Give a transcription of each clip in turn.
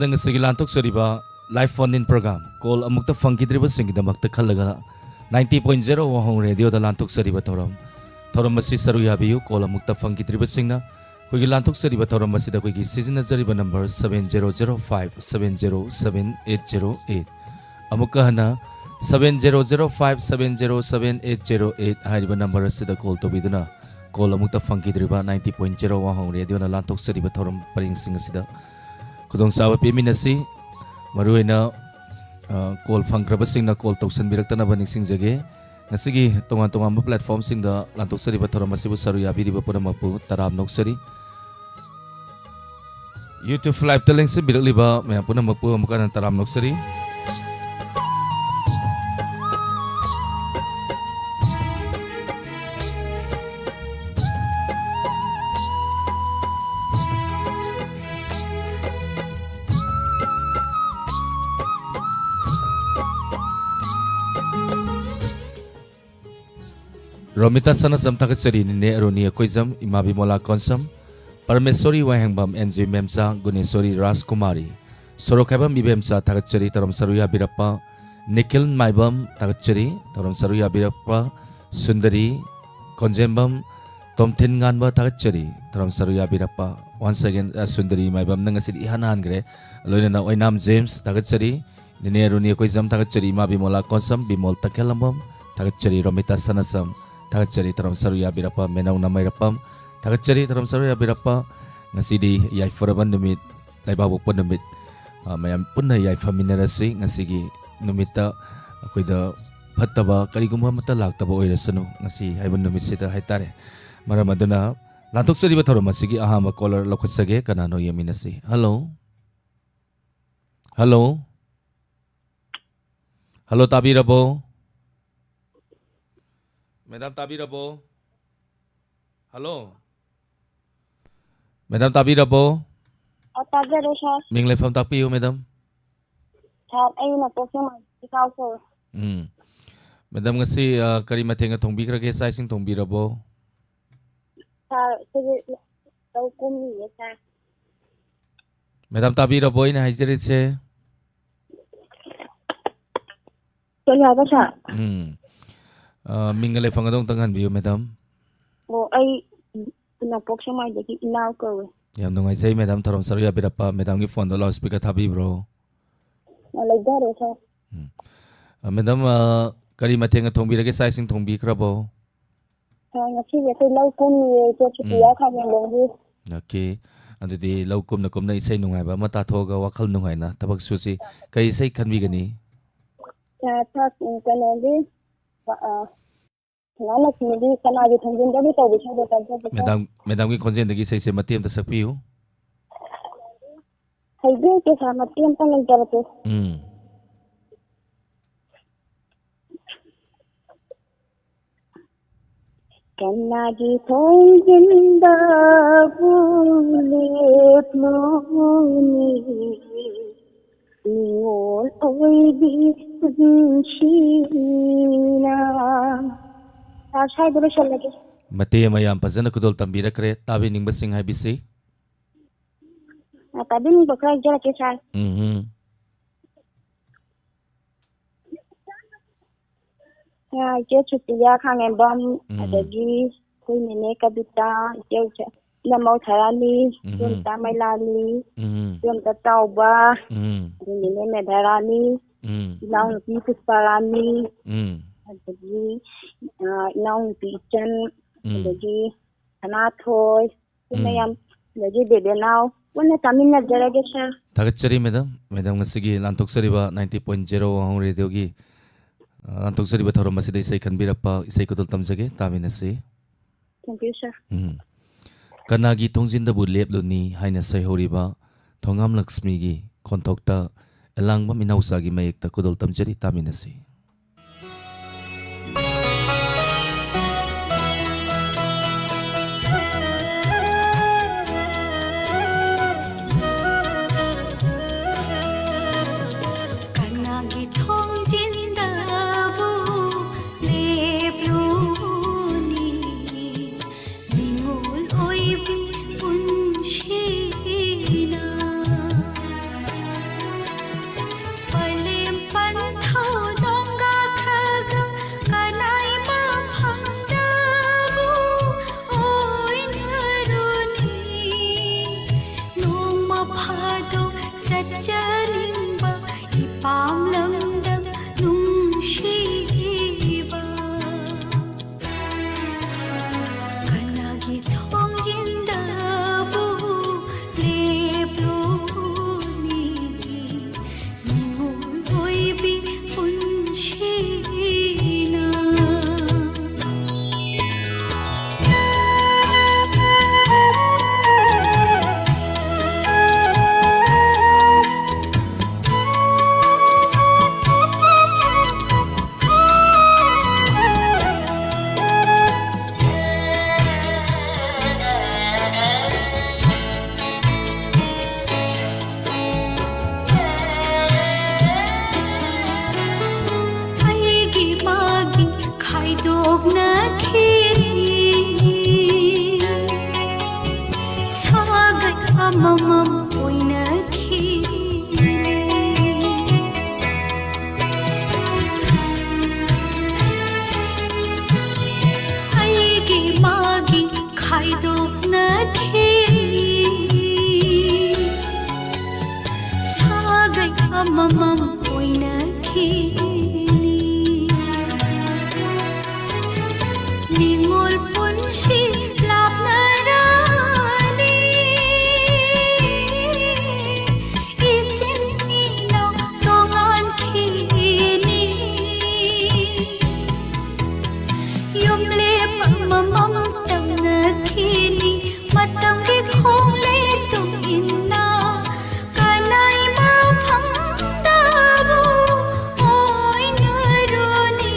Sigi lantok sariba live phone in program call amukta fangkidriba singidamakta khallaga 90.0 wahong radio da lantok sariba thoram masi saru yabiyu call amukta fangkidriba singna koigi lantok sariba thoram masi da koigi season zariba number 7005707808 amukka hana 7005707808 hariba number asida call to biduna call amukta fangkidriba 90.0 wahong radio da lantok sariba thoram paring singa sida Kudong sawa piminasi maruina call fangkraba singna call toksan birakta na baning singjage nasigi tongan ba platform singda lantok sari bathora masibu saru yabi riba pura mapu taram noksari YouTube live telling se birakliba maya puna mapu mukan taram noksari Romita sana sam takasari ni aroni akoizam imabi mola konsam Parmesori wahangbam NJ Memsa Gunesori Raskumari Sorokabam bibemsa takasari taram saruya birappa Nikhil Maibam takasari taram saruya birappa Sundari Konjembam Tomthin Nganba takasari taram saruya birappa Once again Sundari Maibam nangasir ihanan gre loina na oinam James takasari ni aroni akoizam takasari imabi mola konsam bimol takelambam takasari Romita sana sam Takacari taram saruya birapa menau namai rapam takacari taram saruya birapa ngasidi yai foraban numit laibabuk pun numit mayam punna yai familiarasi ngasigi numita akoida phattaba karigumba mata laktaba oirasanu ngasi haiban numit sita haitare maramaduna lantok sariba thoram masigi ahama caller lokhsage kanano yaminasi hello tabirabo Madam Tabirabo. Hello. Madam Tabirabo. Tabiro siya. Minglay from Tapiyo, madam. Ayun na po siya ikaw sir. Madam ngasi karimateng atong bikra ke sizing tong birabo. Sige daw kumi sa. Madam Tabirabo ina hajirit se. Kaya ba siya? Mingalay fangadong tanghan biyo, madam. Ay pinapok siya may daki inaw ko. Yam nungay say, madam, taram saruya birapa, madam ki phone do loudspeaker thabi bro. Malagdaro siya. Madam, karimateng atong birage sizing tong bikra bo. Ngasi ito law kumi ito chutiya kami longgi. Okay. Andudi law kum na isay nungay ba matathoga wakal nungay na tabag susi kay isay kanbi gani. Tak kanongi Ngana kini kana gi thongjin dabi to bisha do tan. Madam ki konjen dagi say se matiam ta sakpiu. Haide ke sa matiam ta nang jarate. Kana gi thongjin dabu le pluni Ningol oi bi shina Sai dulu siya lagi. Mati mayam pazana kudol tambira kre tabi ning basing hai bisi. Tabi ning bakra jala kisah. Ya, dia chutiya kangen bom adagi kui nene kabita dia na mau tharani yun tamay lani yun tatauba nene medharani ilaw nuti pusparani adagi ilaw nuti chan adagi anathoy mayam adagi bebenaw wala tamin na jarage siya. Takachari madam ngasigi lantok sariba 90.0 wahong radio gi lantok sariba thoram masida isay kanbirapa isay kudol tamjage tamin nasi. Thank you sir. Kanagi tongzindabu lepluni haina sayhoriba thongam Lakshmi gi konthokta elangba minausa gi mayekta kudol tamjari taminasi. ꯆꯠꯆꯅꯤꯡꯕ ꯏꯄꯥꯝ ꯂꯝꯗꯝ ꯅꯨꯡꯁꯤꯕ ꯀꯅꯥꯒꯤ ꯊꯣꯡꯖꯤꯟꯗꯕꯨ ꯂꯦꯞꯂꯨꯅꯤ ꯅꯤꯉꯣꯜ ꯑꯣꯏꯕꯤ ꯄꯨꯟꯁꯤꯅ ꯑꯃꯃꯝ ꯑꯣꯏꯅꯈꯤꯅꯤ ꯑꯩꯒꯤ ꯃꯥꯒꯤ ꯈꯥꯏꯗꯣꯛꯅꯈꯤꯅꯤ ꯁꯥꯒꯩ ꯑꯃꯃꯝ ꯑꯣꯏꯅꯈꯤꯅꯤ ꯅꯤꯉꯣꯜ ꯄꯨꯟꯁꯤ ꯂꯥꯞꯅꯔꯅꯤ ꯃꯇꯝꯒꯤ ꯈꯣꯡꯂꯩ ꯏꯟꯅ ꯀꯅꯥꯏ ꯃꯐꯝꯗꯕꯨ ꯑꯣꯏꯅꯔꯨꯅꯤ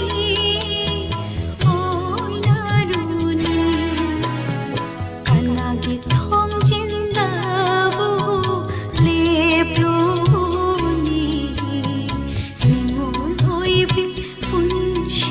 ꯀꯅꯥꯒꯤ ꯊꯣꯡꯖꯤꯟꯗꯕꯨ ꯂꯦꯞꯂꯨꯅꯤ ꯅꯤꯉꯣꯜ ꯑꯣꯏꯕꯤ ꯄꯨꯟꯁꯤꯅ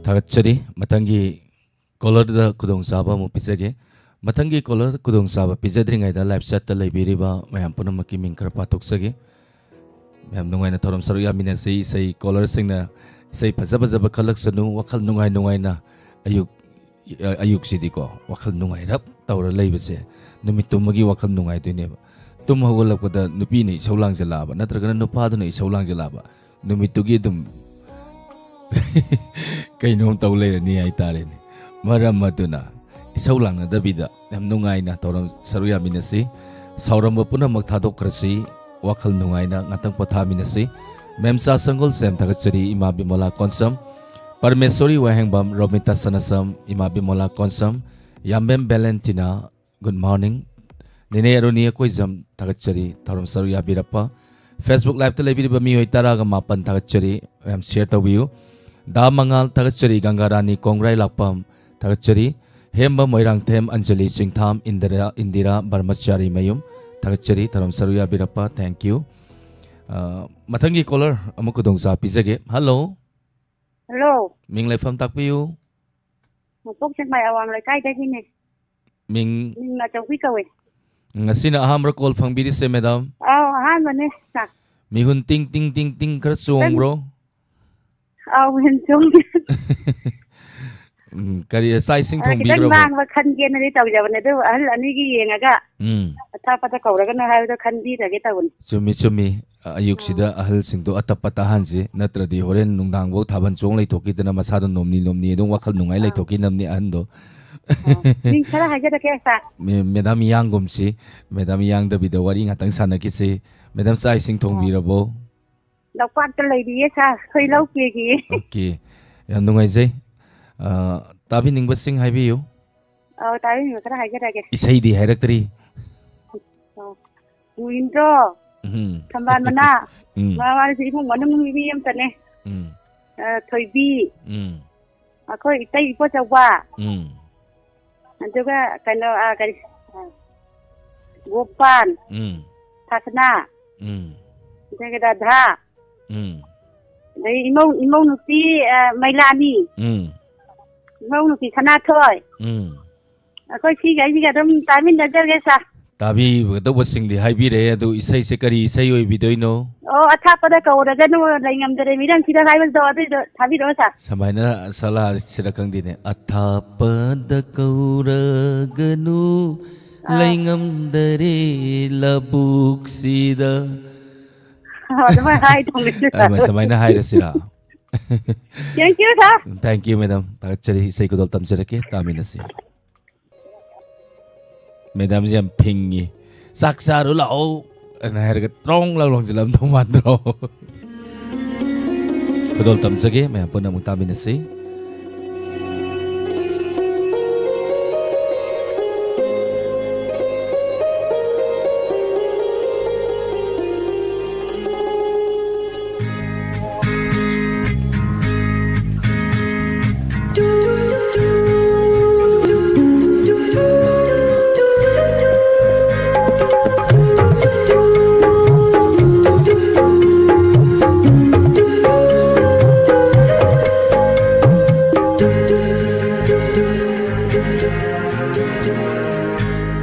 थागतचरी मतंगी कॉलर दा खुदोंग साबा मु पिजगे मतंगी कॉलर खुदोंग साबा पिजद्रिंगाइदा लाइव चैट ता लेबिरिबा मयाम पुनमकी मिंकर पातोक्सगे मयाम नुंगाइना थोरम सरुया मिनेसै सै कॉलर सिंगना सै फजा फजा खलक सनु वखल नुंगाइ नुंगाइना अयुक सिदिको वखल नुंगाइ रब तौर लेबसे नुमित तुमगी वखल नुंगाइ दुनेबा तुम हगोलकपदा नुपी ने इसौलांग जलाबा नत्रगना नुपादुना इसौलांग जलाबा नुमितुगी दुम कईनोम तौ लेरनी हाइतारेने मरम मदुना इसौलांगदबिदा याम नुंगाइना तौरम सरुया मिनसी Saurabh पुनमक थादोक्रसी वखल नुंगाइना ngатang pothaminasi memsa sanggol sem thagachari ima bimola konsam परमेश्वरी वाहेंगबम रोमिता सनसम इमा बिमोला कॉन्सम याम्बेम बेलेंटिना गुड मॉर्निंग निने अरुनिया कोइजम थागचरी थरम सरुया बिरप्पा फेसबुक लाइव ते लेबिरिबा मियोय तरागा मापन थागचरी एम शेयर तबियु दा मंगाल थागचरी गंगारानी कोंग्राई लापम Tagachari Hemba Moirangthem Anjali Singtham Indira Barmachari Mayum Tagachari Taram Saruya Birapa. Thank you. Mathangi caller amukudong sa pizage. Hello. Hello. Ming Lefam Takpiu. Một phút trên mày awang lại cái gì nè. Ming Mình là chồng quý cầu ấy. Ngasina ahamra call phang biri se madam. Han mà nè. Sa. Mi hun ting ting ting ting kar suong bro. Mình xuống. Kari sai sing thong bi Cái bro. bang và khăn kia nó đi tàu giờ này tôi anh đi gì nghe cả. Tha pata cầu ra cái nó hay tôi khăn đi là cái tàu. Chumi ayuk sida ahal sing to atapata hanji natradi horen nungdang bo thaban chong lai thoki tana masado nomni dong wakal nungai lai thoki namni ando. Mình khá là hay cho cái sa. Madam yang gomsi madam yang da bida wari ngatang sana ki se madam sai sing thong bi rabo. Đọc quan cái lời đi sa, hơi lâu kia kì. Okay. Yan nungai jai. Tabi ningba sing hai bi yu. Tại mình khá là hay cho cái. Isai di hairak tri. Intro. Thằng bạn mà mà thì không muốn nông nghiệp em tận này. Thời bi. Khơi tây có cho qua. Anh cho cái nó cái Gopan. Thasna. Cái Radha. Đấy imong nuti Mailani. Imong nuti Sana thôi. Khơi khi cái đó tại mình đã cho cái sa. Tabi to wasing di hai bi re adu isai se kari isai oi bi doino. Athapada kauraga no laingam dere miran sida hai was do thabi do sa. Samaina sala sirakang dine athapada kauraga nu laingam dere labuk sida. Dama hai thong ni sa. Samaina hai ra sira. Thank you sir. Thank you madam. Tagachari isai ko dol tamjarake taminasi. Madam jam pingi saksa ru lao ana her ga trong lao long jalam thong man ro kodol tam jage ma puna mutamin se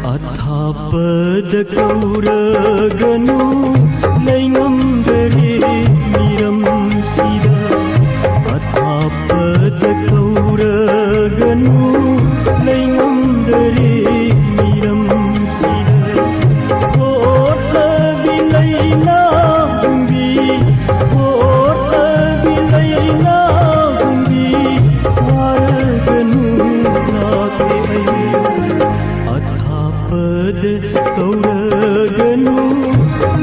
Athapada kauraganu laingam dare miram sida. Athapada kauraganu laingam dare miram sida. Kota bilaina bumbi, kota bilaina bumbi, waraganu naake ayu. Athapada kauraganu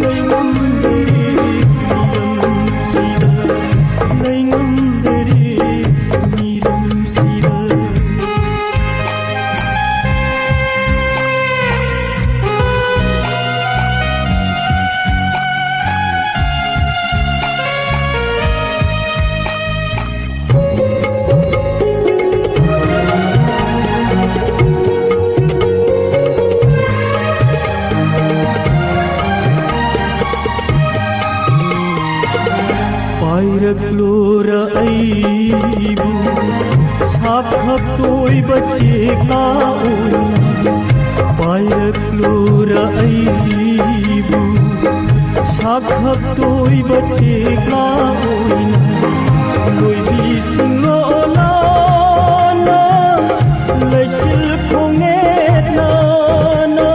laingam dare miram sida. Laingam dare miram sida. Pairak-lora aibu Hap-hap to'y bache kauna. Pairak-lora aibu Hap-hap to'y bache kauna. Lo'y bising lo'olana Lay silpunget na na.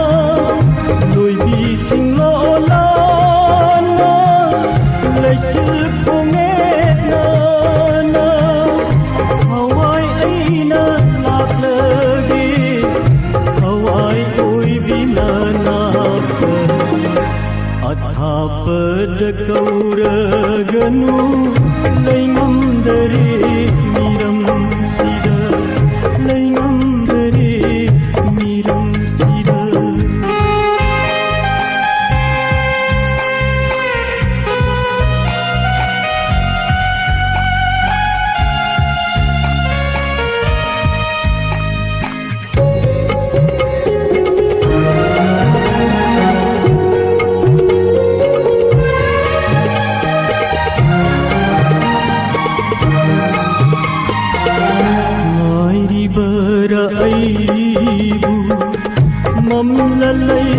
Lo'y bising lo'olana Lay silpunget na na. Hawai ay na laklagi, hawai ko'y binanaka. Athapada kauraganu laingam dare miram sida. Laingam dare miram sida. aibu mamlalai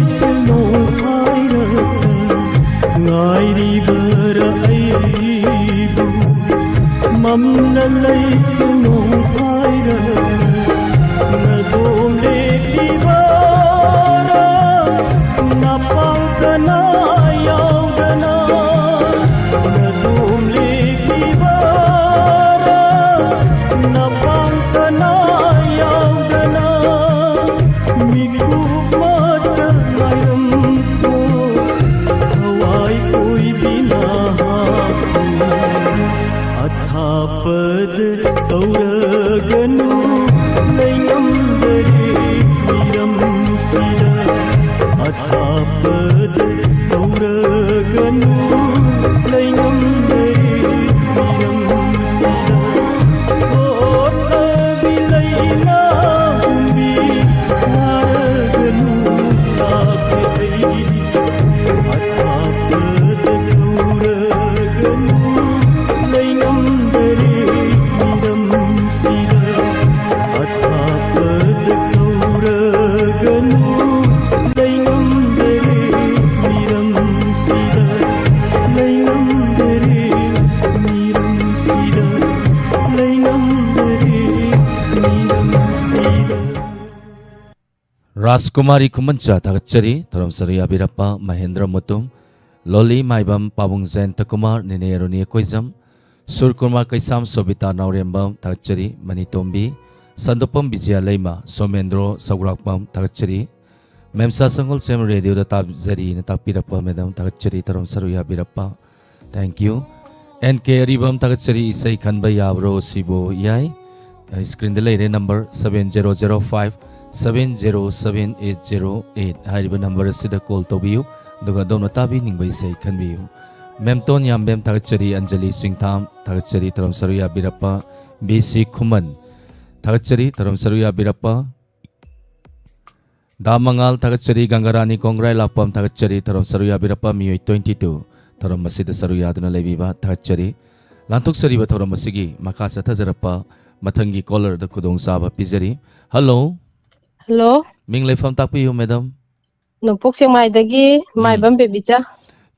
no hairata ngairi bara aibu mamlalai no hairata na dole ibara na pangana yaugana na dole ibara na pangana yaugana miku mata layam ko hawai koi bina athapad tauraganu layam dare miram sira athapad tauraganu layam dare miram sira ota bilaina umbi naraganu taapei athapad tauraganu layam dare miram sira athapad tauraganu layam dare miram sira layam dare miram sira layam dare miram sira Raskumari Kumancha Takachari Taram Sariya Birappa Mahendra Mutum Loli Maibam Pabung Zen Takumar Nene Aruni Koizam Surkumar Kaisam Sobita Naurembam Takachari Manitombi Sandopam Bijaya Leima Somendro Saurakpam Takachari Memsa Sangol Sem Radio Tab Zari Natapirappa Medam Takachari Taram Saruya Birappa Thank you NK Aribam Takachari Isai Kanba Yabro Sibo Yai Screen delay number 7005 7078008 hariba number sida call tobiyu duga dono tabi ningbai sei khanbiyu memton yambem tagachari anjali singtham tagachari taram saruya birappa bc khuman tagachari taram saruya birappa damangal tagachari gangarani kongrai lapam tagachari taram saruya birappa miyoi 22 taram masida saruya dana lebiba tagachari lantuk sariba taram masigi makasa thajarappa mathangi caller da kudong saba pizari hello Hello, Ming Leifam Takpiyu, madam. Nungpok siyang maidagi, maibam bebicha.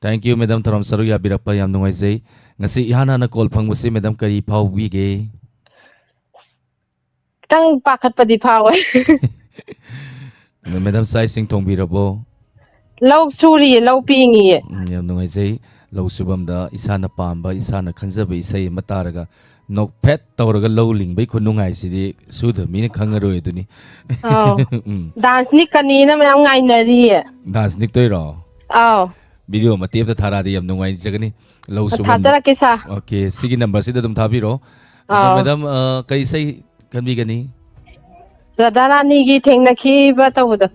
Thank you, madam. Taram Saruya Birappa Yam Nungaisay. Ngasi ihana na call pang musi, madam, kari pau wige. Tang pakat pa di paway. Madam Sai Sing Tong Birabo. Lau suri, lau pingi. Yam Nungaisay. Lau subam da isana pamba, isana kanzaba isay mataraga. Nok pet tauraga low ling bay kunungai sidi suda mina kangaro iduni. Oh. Dance ni kanina mayam ngay nari. Dance nik toy ro. Oh. Video matip ta thara di yam nungai jagani low subam. Thachara kisa. Okay, sige number sida tum thabi ro. Madam kay say kan bi gani. Radharani gi thengna ki ba tawdo.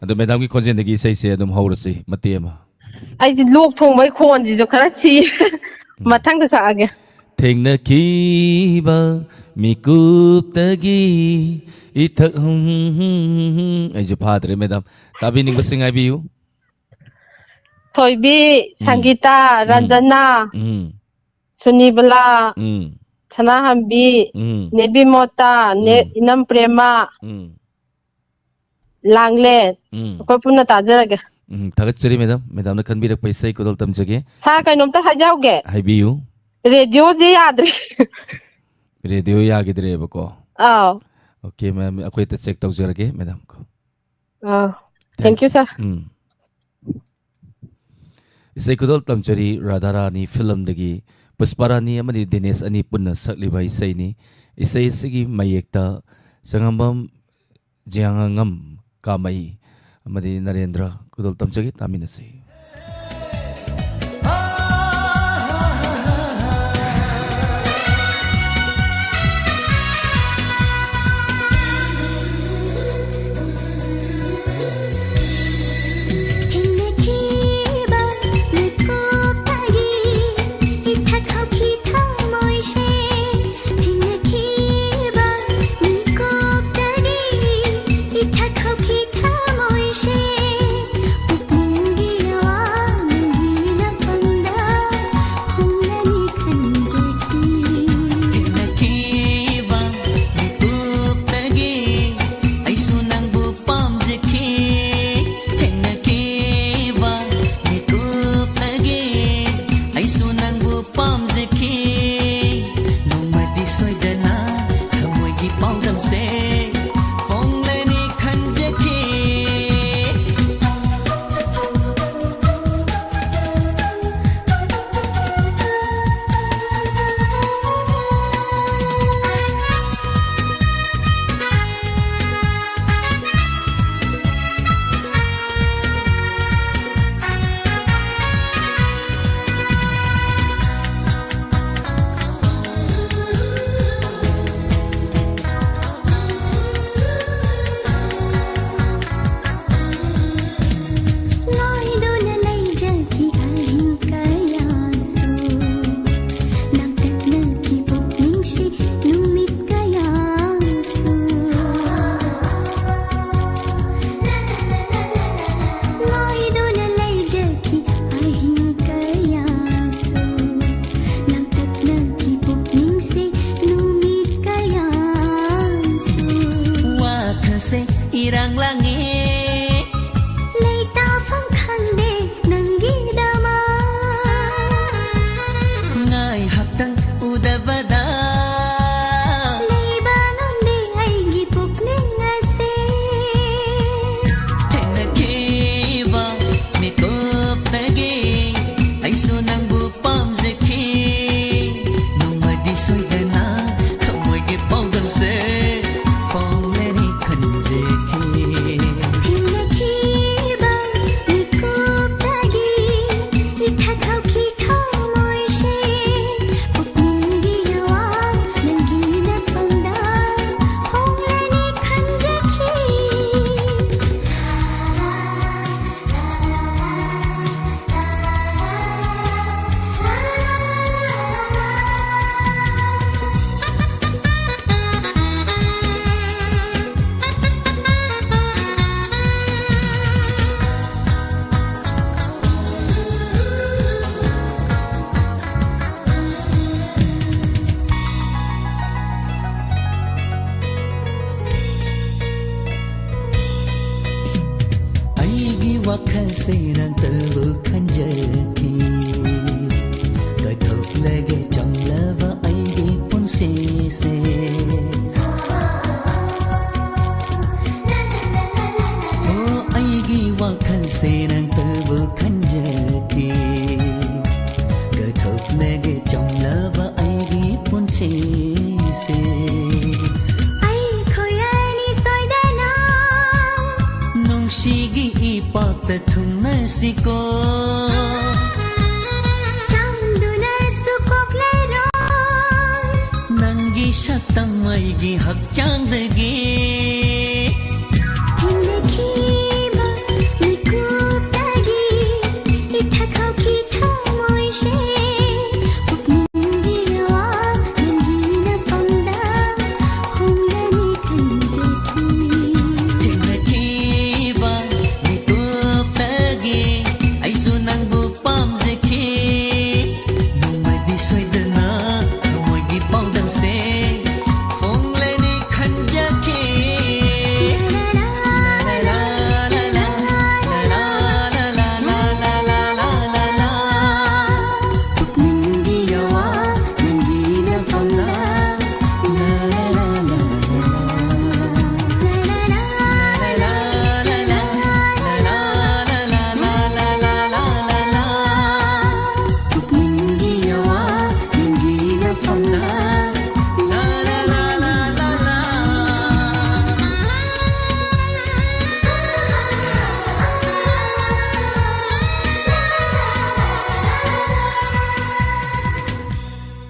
Ado madam ki khonjen dagi say se adum haurasi matema. Ai lok thong bai khon ji jo khara chi. Mathang da sa age. Thengna kiba mikuptagi ithak ai jo phadre madam tabi ning basing ai biu Thoibi Sangita Ranjana Sunibala Sanahambi Nebi Mota Inam Prema Langle ko puna tajaraga Tagachari madam madam na kanbirak paisa ko dal tamjage sa kainom ta hajauge hai biu Radio ji yadri radio yagidre bako oh okay ma'am akoy ta check tawjarage madam ko oh thank you sir isai ko dal tamchari Radharani film dagi Pusparani amani Dinesh ani punna sakliba isai ni isai sigi mayekta sangambam jiangangam kamai amadi Narendra ko dal tamchage taminasi wakhase irang langit leita phong khande nangi dama ngai haktang udabada leiba nonde aigi pukning ase Tenakiba mikop tagi ay sunang bupam zeki Numadi soydana kamoy gipawdam se Fong leni kanzeki Tenakiba mikop tagi ithakaw kitaw moy she pukningi yawa nangi na pangda honglani kanjaki Aigi wakhal se nang tabu kanjaki Kathok lage chong lava aigi pun se Oh aigi wakhal se nang tabu kanjaki Kathok lage chong lava aigi pun se ai khoyani soidana Nungshigi ipak thungna siko chamduna sukok lero Nangi shaktang maigi hakchangdagi Tenakiba mikop tagi ithakaw kitaw moy she pukningi yawa nangi na pangda honglani kanjaki Tenakiba mikop tagi ay sunang bupam zeki Numadi soydana kamoy gipawdam se Fong leni kanjaki La la la la la la la la la la la la la Pukningi yawa nangi na pangda La la la la Pukningi yawa nangi na pangda La la la la la la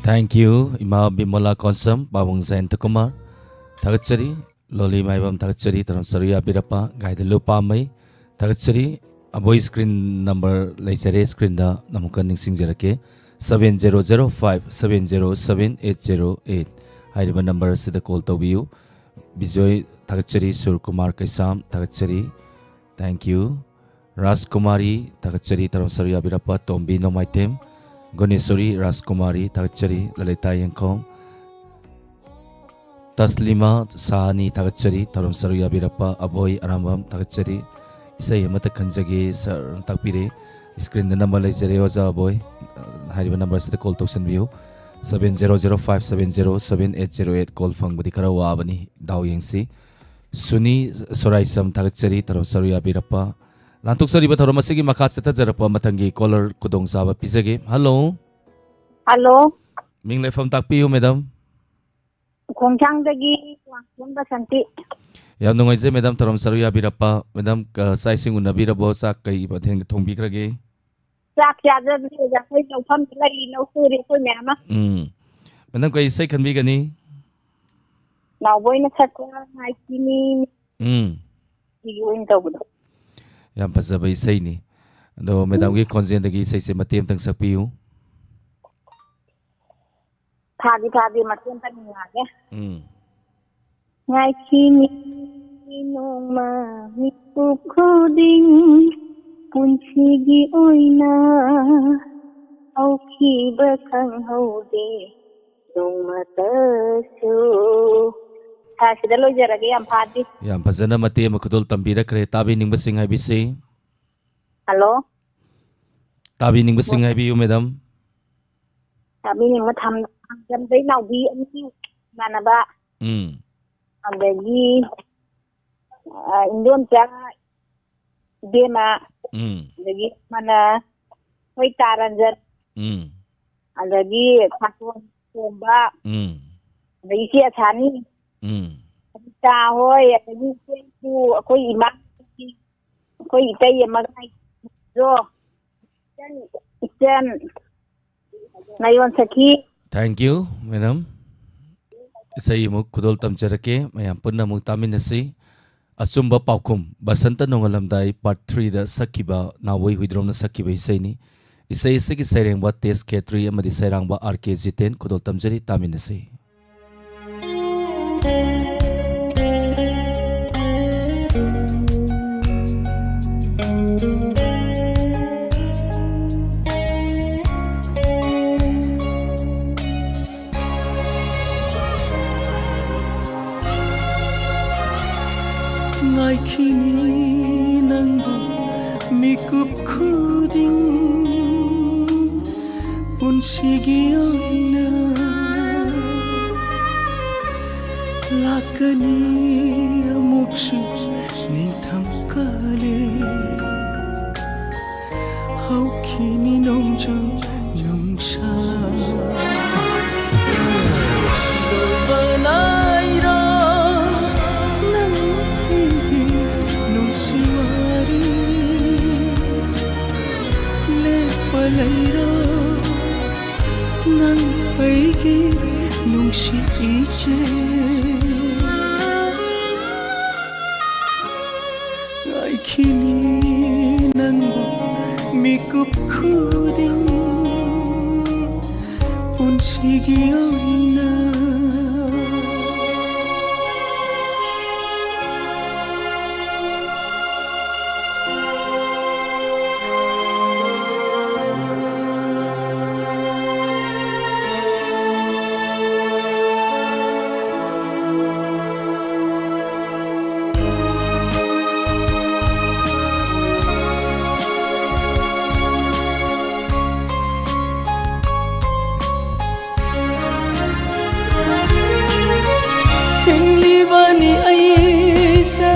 Thank you Ima Bimola Konsam Babung Zain Takumar Tagachari Loli Maibam Tagachari Taram Saruya Birapa Gaida Lupa Mai Tagachari Aboy screen number Laisare screen da Namukan Ningsing Jarake 7005707808 Hairiba number Sida call to view Bijoy Tagachari Sur Kumar Kaisam Tagachari Thank you Ras Kumari Tagachari Taram Saruya Birapa Tombi no Maitem Gonesori Raskumari Tagachari Lalita Yankong Taslima Sahani Tagachari Taram Saruya Birapa Aboy Arambam Tagachari Isay Mata Kanjagi Sir Takpire Screen the number Lajare Waza Aboy Hariba number Sita call to view 7005707808 call Fang Budikara Wabani Dao Yangsi Suni Soraisam Tagachari Taram Saruya Birapa Lantuk sari ba thoro masigi makha chata jarapa matangi caller kudong saba pisage hello Hello, ming lefam takpiu madam Khongchangdagi Wangchung Basanti. yam nungai je madam thorom saruya birapa madam sai sing unabira bo sak kai ba theng thongbi krage Sak chadra bi ja khoi no pham lai no suri ko nyama. madam kai sai khanbi gani Now boy na sakwa ngai kini yuin to bu. yam pasaba isai ni do madam gi konjen dagi sai se matem tang sakpiu Thadi matem tan ngage. Ngai kini nong ma mi ku khuding punsigi oina au khi ba khang hau de nong ma ta so sida lojarage yam phadi yam fazana mate ma khudol tambirakre tabi ningbasing hai bisi hello tabi ningbasing hai bi madam tabi ning ma tham jam dai naw bi ani manaba adagi indon cha bema adagi mana hoi taranjar adagi khakon somba adagi sia chani ta hoi adagi ku akoi ima akoi itai ma gai jo chen nayon sakhi thank you madam isai mu khudol tamjarake mayam punna mu taminasi asumba paukum basanta nongalamdai part 3 da sakiba nawoi huidrom na sakiba isai ni isai sigi sairengba test ketri amadi sairangba rk jiten khudol tamjari taminasi ngai kini nangbu mikup khuding unsigi oina lakani amuksu nintham kale hau kini nongju nyungsha nang aigi nungsi ije ai kini nang mikup khuding unsigi oina hinglibani aisa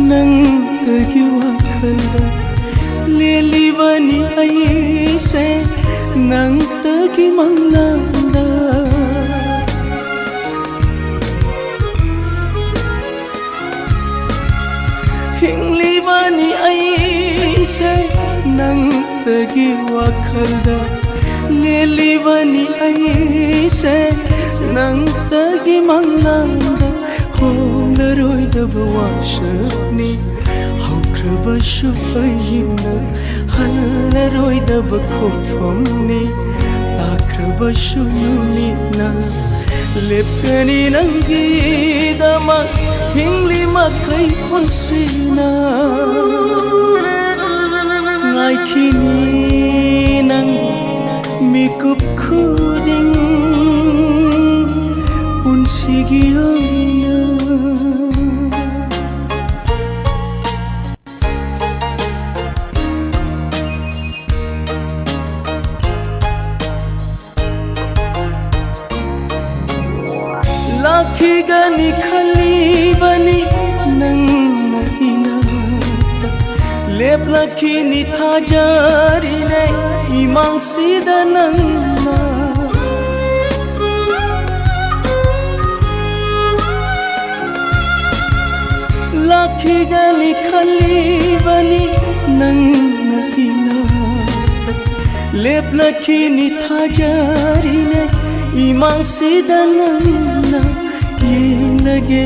nang tagi wakhalda lelibani aisa nang tagi manglanda hinglibani aisa nang tagi wakhalda lelibani aisa nang tagi manglanda holaroidaba washani haukraba shupayina halaroidaba khofamni takraba shunumina lepkani nangi dama hingli makai punsina ngai kini nang mikup khuding unsigi oina lakhi gani khali bani nang nahina lep lakhi ni thajari ne imang sida nang na lakhi gani khali bani nang nahina lep lakhi ni thajari ne imang sida nang na yenage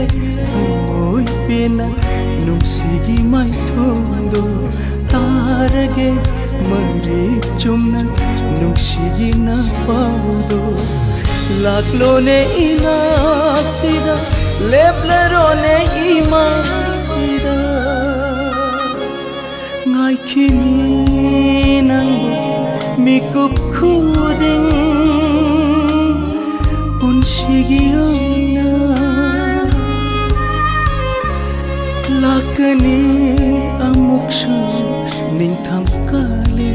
oi pena nungsigi mai thondo tarage mari chumna nungsigi na paudo laklo ne inak sida leplero ne imang sida ngai kini nang mikup khuding unsigi oina lakani amukshu ningtham kale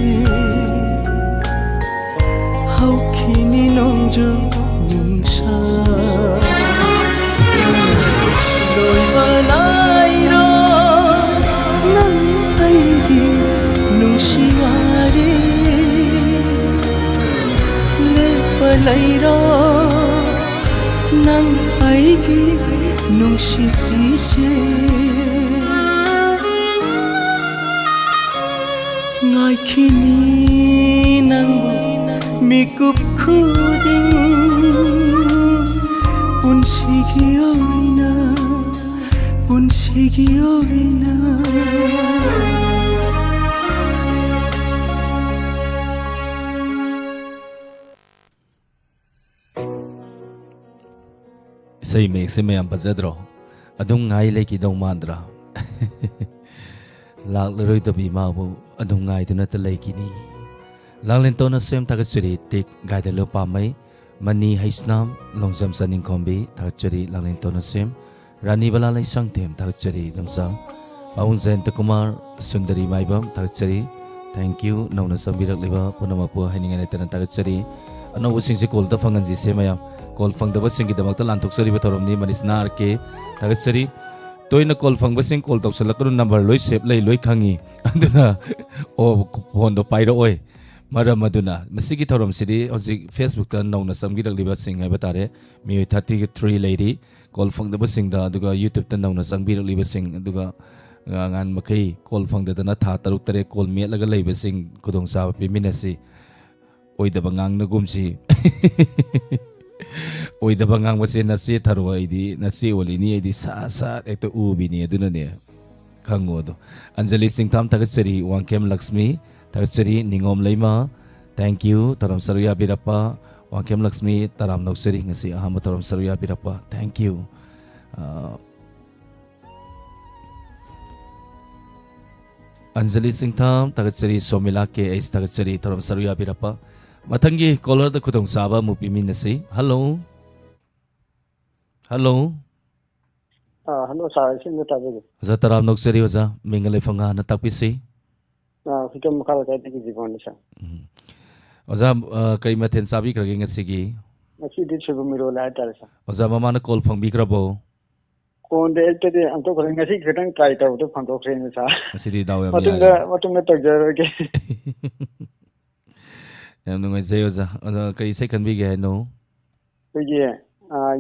haukini nongju nungsa loi banairo nang aigi nungsiware le palairo nang aigi nungsiije ngai kini nangbu mikup khuding punsigi oina Say make se mayam pazadro adung ngai le ki dong mandra lak leroi to bi ma bu adung ngai tu na ta le ki ni lang len to na sem ta ka churi tik gai de lo pa mai mani haisnam longjam saning khombi ta churi lang len to na sem rani bala lai sang tem ta churi namsa paun zen ta kumar sundari maibam ta churi thank you nong na sambirak leba punama pu haining ane tan ta churi ano using se kol ta fangan ji se mayam kol fang da basing gidamak ta lantuk sari batorom ni manis na arke ta churi toina kol fang basing kol tok salakru number loi save lai loi khangi aduna o phone do pairo oi maram aduna masigi thorom sidi hoji facebook ta nong na samgirak liba sing ai batare mi 33 lady kol fang da basing da aduga youtube ta nong na samgirak liba sing aduga ngan makai kol fang da na tha taruk tare kol me laga leiba sing kudong sa piminasi oi da bangang na gumsi oi da bangang wase na se tharo idi na se oli ni idi sa sa ekto ubi ni aduna ne khango do anjali singtham tagachari wangkem lakshmi tagachari ningom leima thank you taram saruya birappa wangkem lakshmi taram noksari ngasi aham taram saruya birappa thank you anjali singtham tagachari somila ke ais tagachari taram saruya birappa matangi caller da kudong saba mu piminasi hello hello hello sir sin ta bu za taram noksari waza mingale fanga na tapisi fitam makala ta ti ji bon sa waza kai mathen sabi krage ngasigi asi dit se bu miro la ta sa waza mama na call phang bi krabo kon de te de am to kore ngasi khetang try ta to phang to kren sa asidi daw yam watum na tak jaro ke yam nungai zai waza kai sai kan bi ge no ko ye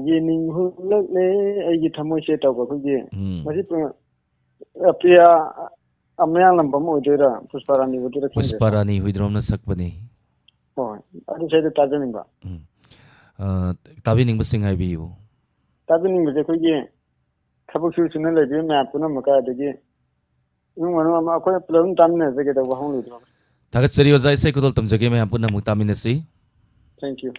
ye ning hu lak le ai ji thamoi se ta ko ko ye masi apya amya lam bam o de ra pusparani o de ra pusparani huidrom na sakbani ho adu sai de ta janing ba tabi ning basing ai bi yu ta janing be ko ye thabuk su sunna le bi ma puna maka de ge nung manu ma ko plan tam ne ze ge da wahong lu do tagat sari waza sai kudol tamjage me ampun na mutaminasi thank you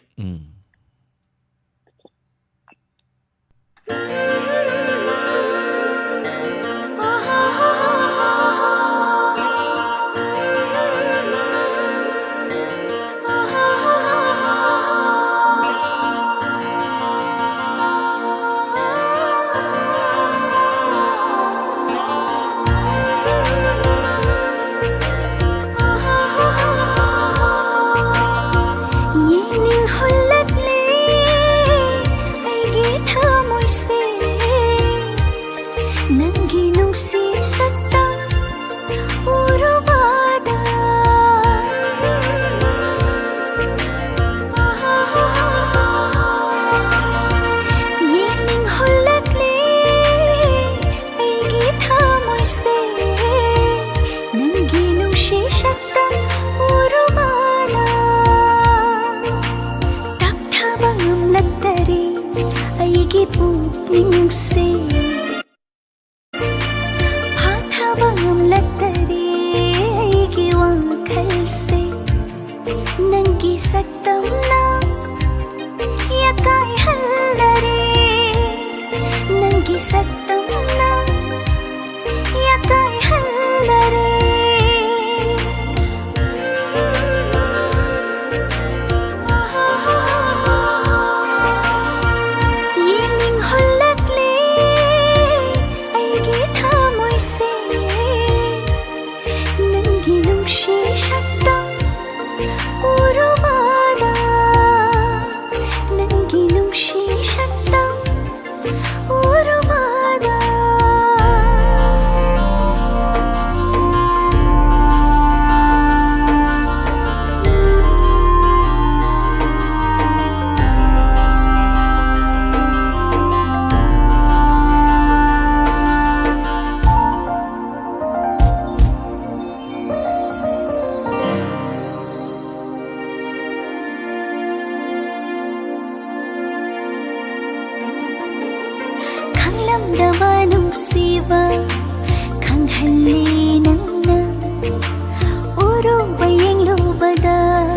ꯊꯃꯣꯏꯁꯦ ꯅꯪꯒꯤ ꯅꯨꯡꯁꯤ ꯁꯛꯇꯝ 우르바다 నంగి నుంషి శబ్దం 우르바다 강남다와 눈시와 강할리 낭나 우루와 앵루바다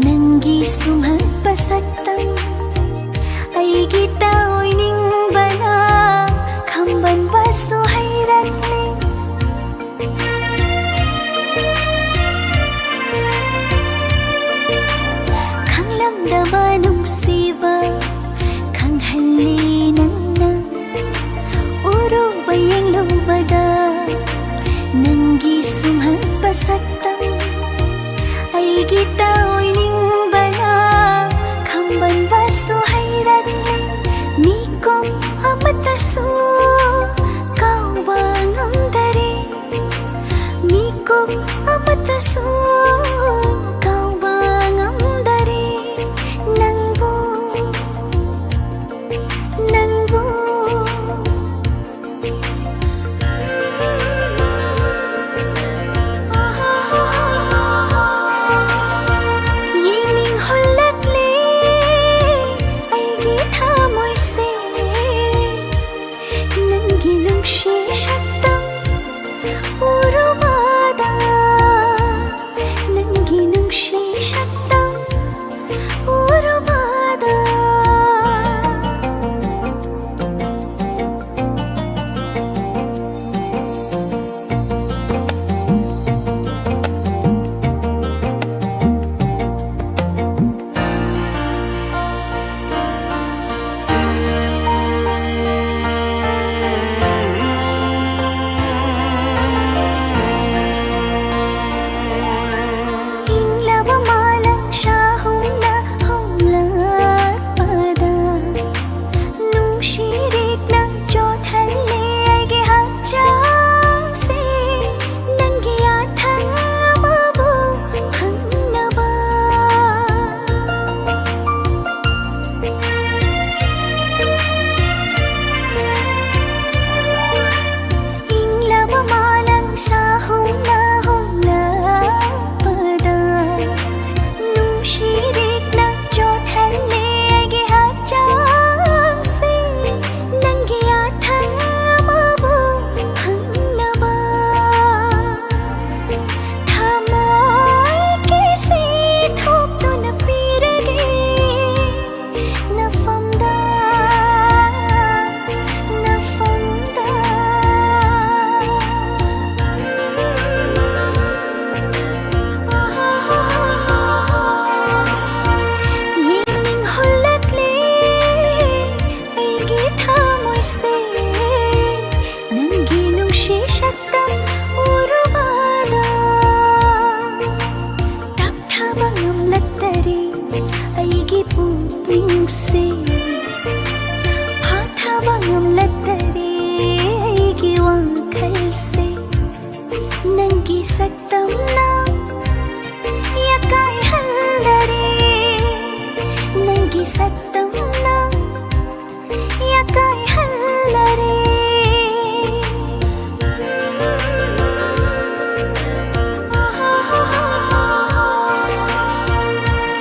낭기 숭하빠삭당 아이기 따오이 닝바나 감반바소 하이락네 강남다와 눈시와 강할리 낭나 우루와 앵루바다 낭기 숭하빠삭당 아이기 따오이 닝바나 감반바소 하이락네 니꼭 아마타소 가와 남다리 니꼭 아마타소 가와 남다리 낭보 예닝 홀락래 아이기 타몰세 낭기 눈시 샷당 우르바다 낭기 눈시 샷당 우르바다 잉라와 마랑 샤홍나 홍락바다 뭉시릭나 쫓할래 알게 합장세 난기야 탕아마보 황나바 잉라와 마랑 샤홍나 홍락바다 뭉시릭나 쫓할래 알게 합장세 난기야 탕아마보 황나바 타모이 계시 톡도 나 삐르게 나 펀다 나 펀다 예닝 홀락래 아이기 타몰세 낭기 눈시 샷당 우르바다 답답한 음락다리 아이기 뿌링세 파타방 음락다리 아이기 왕칼세 낭기 삭담나 야까이 할라리 낭기 삭담나 야까이 할라리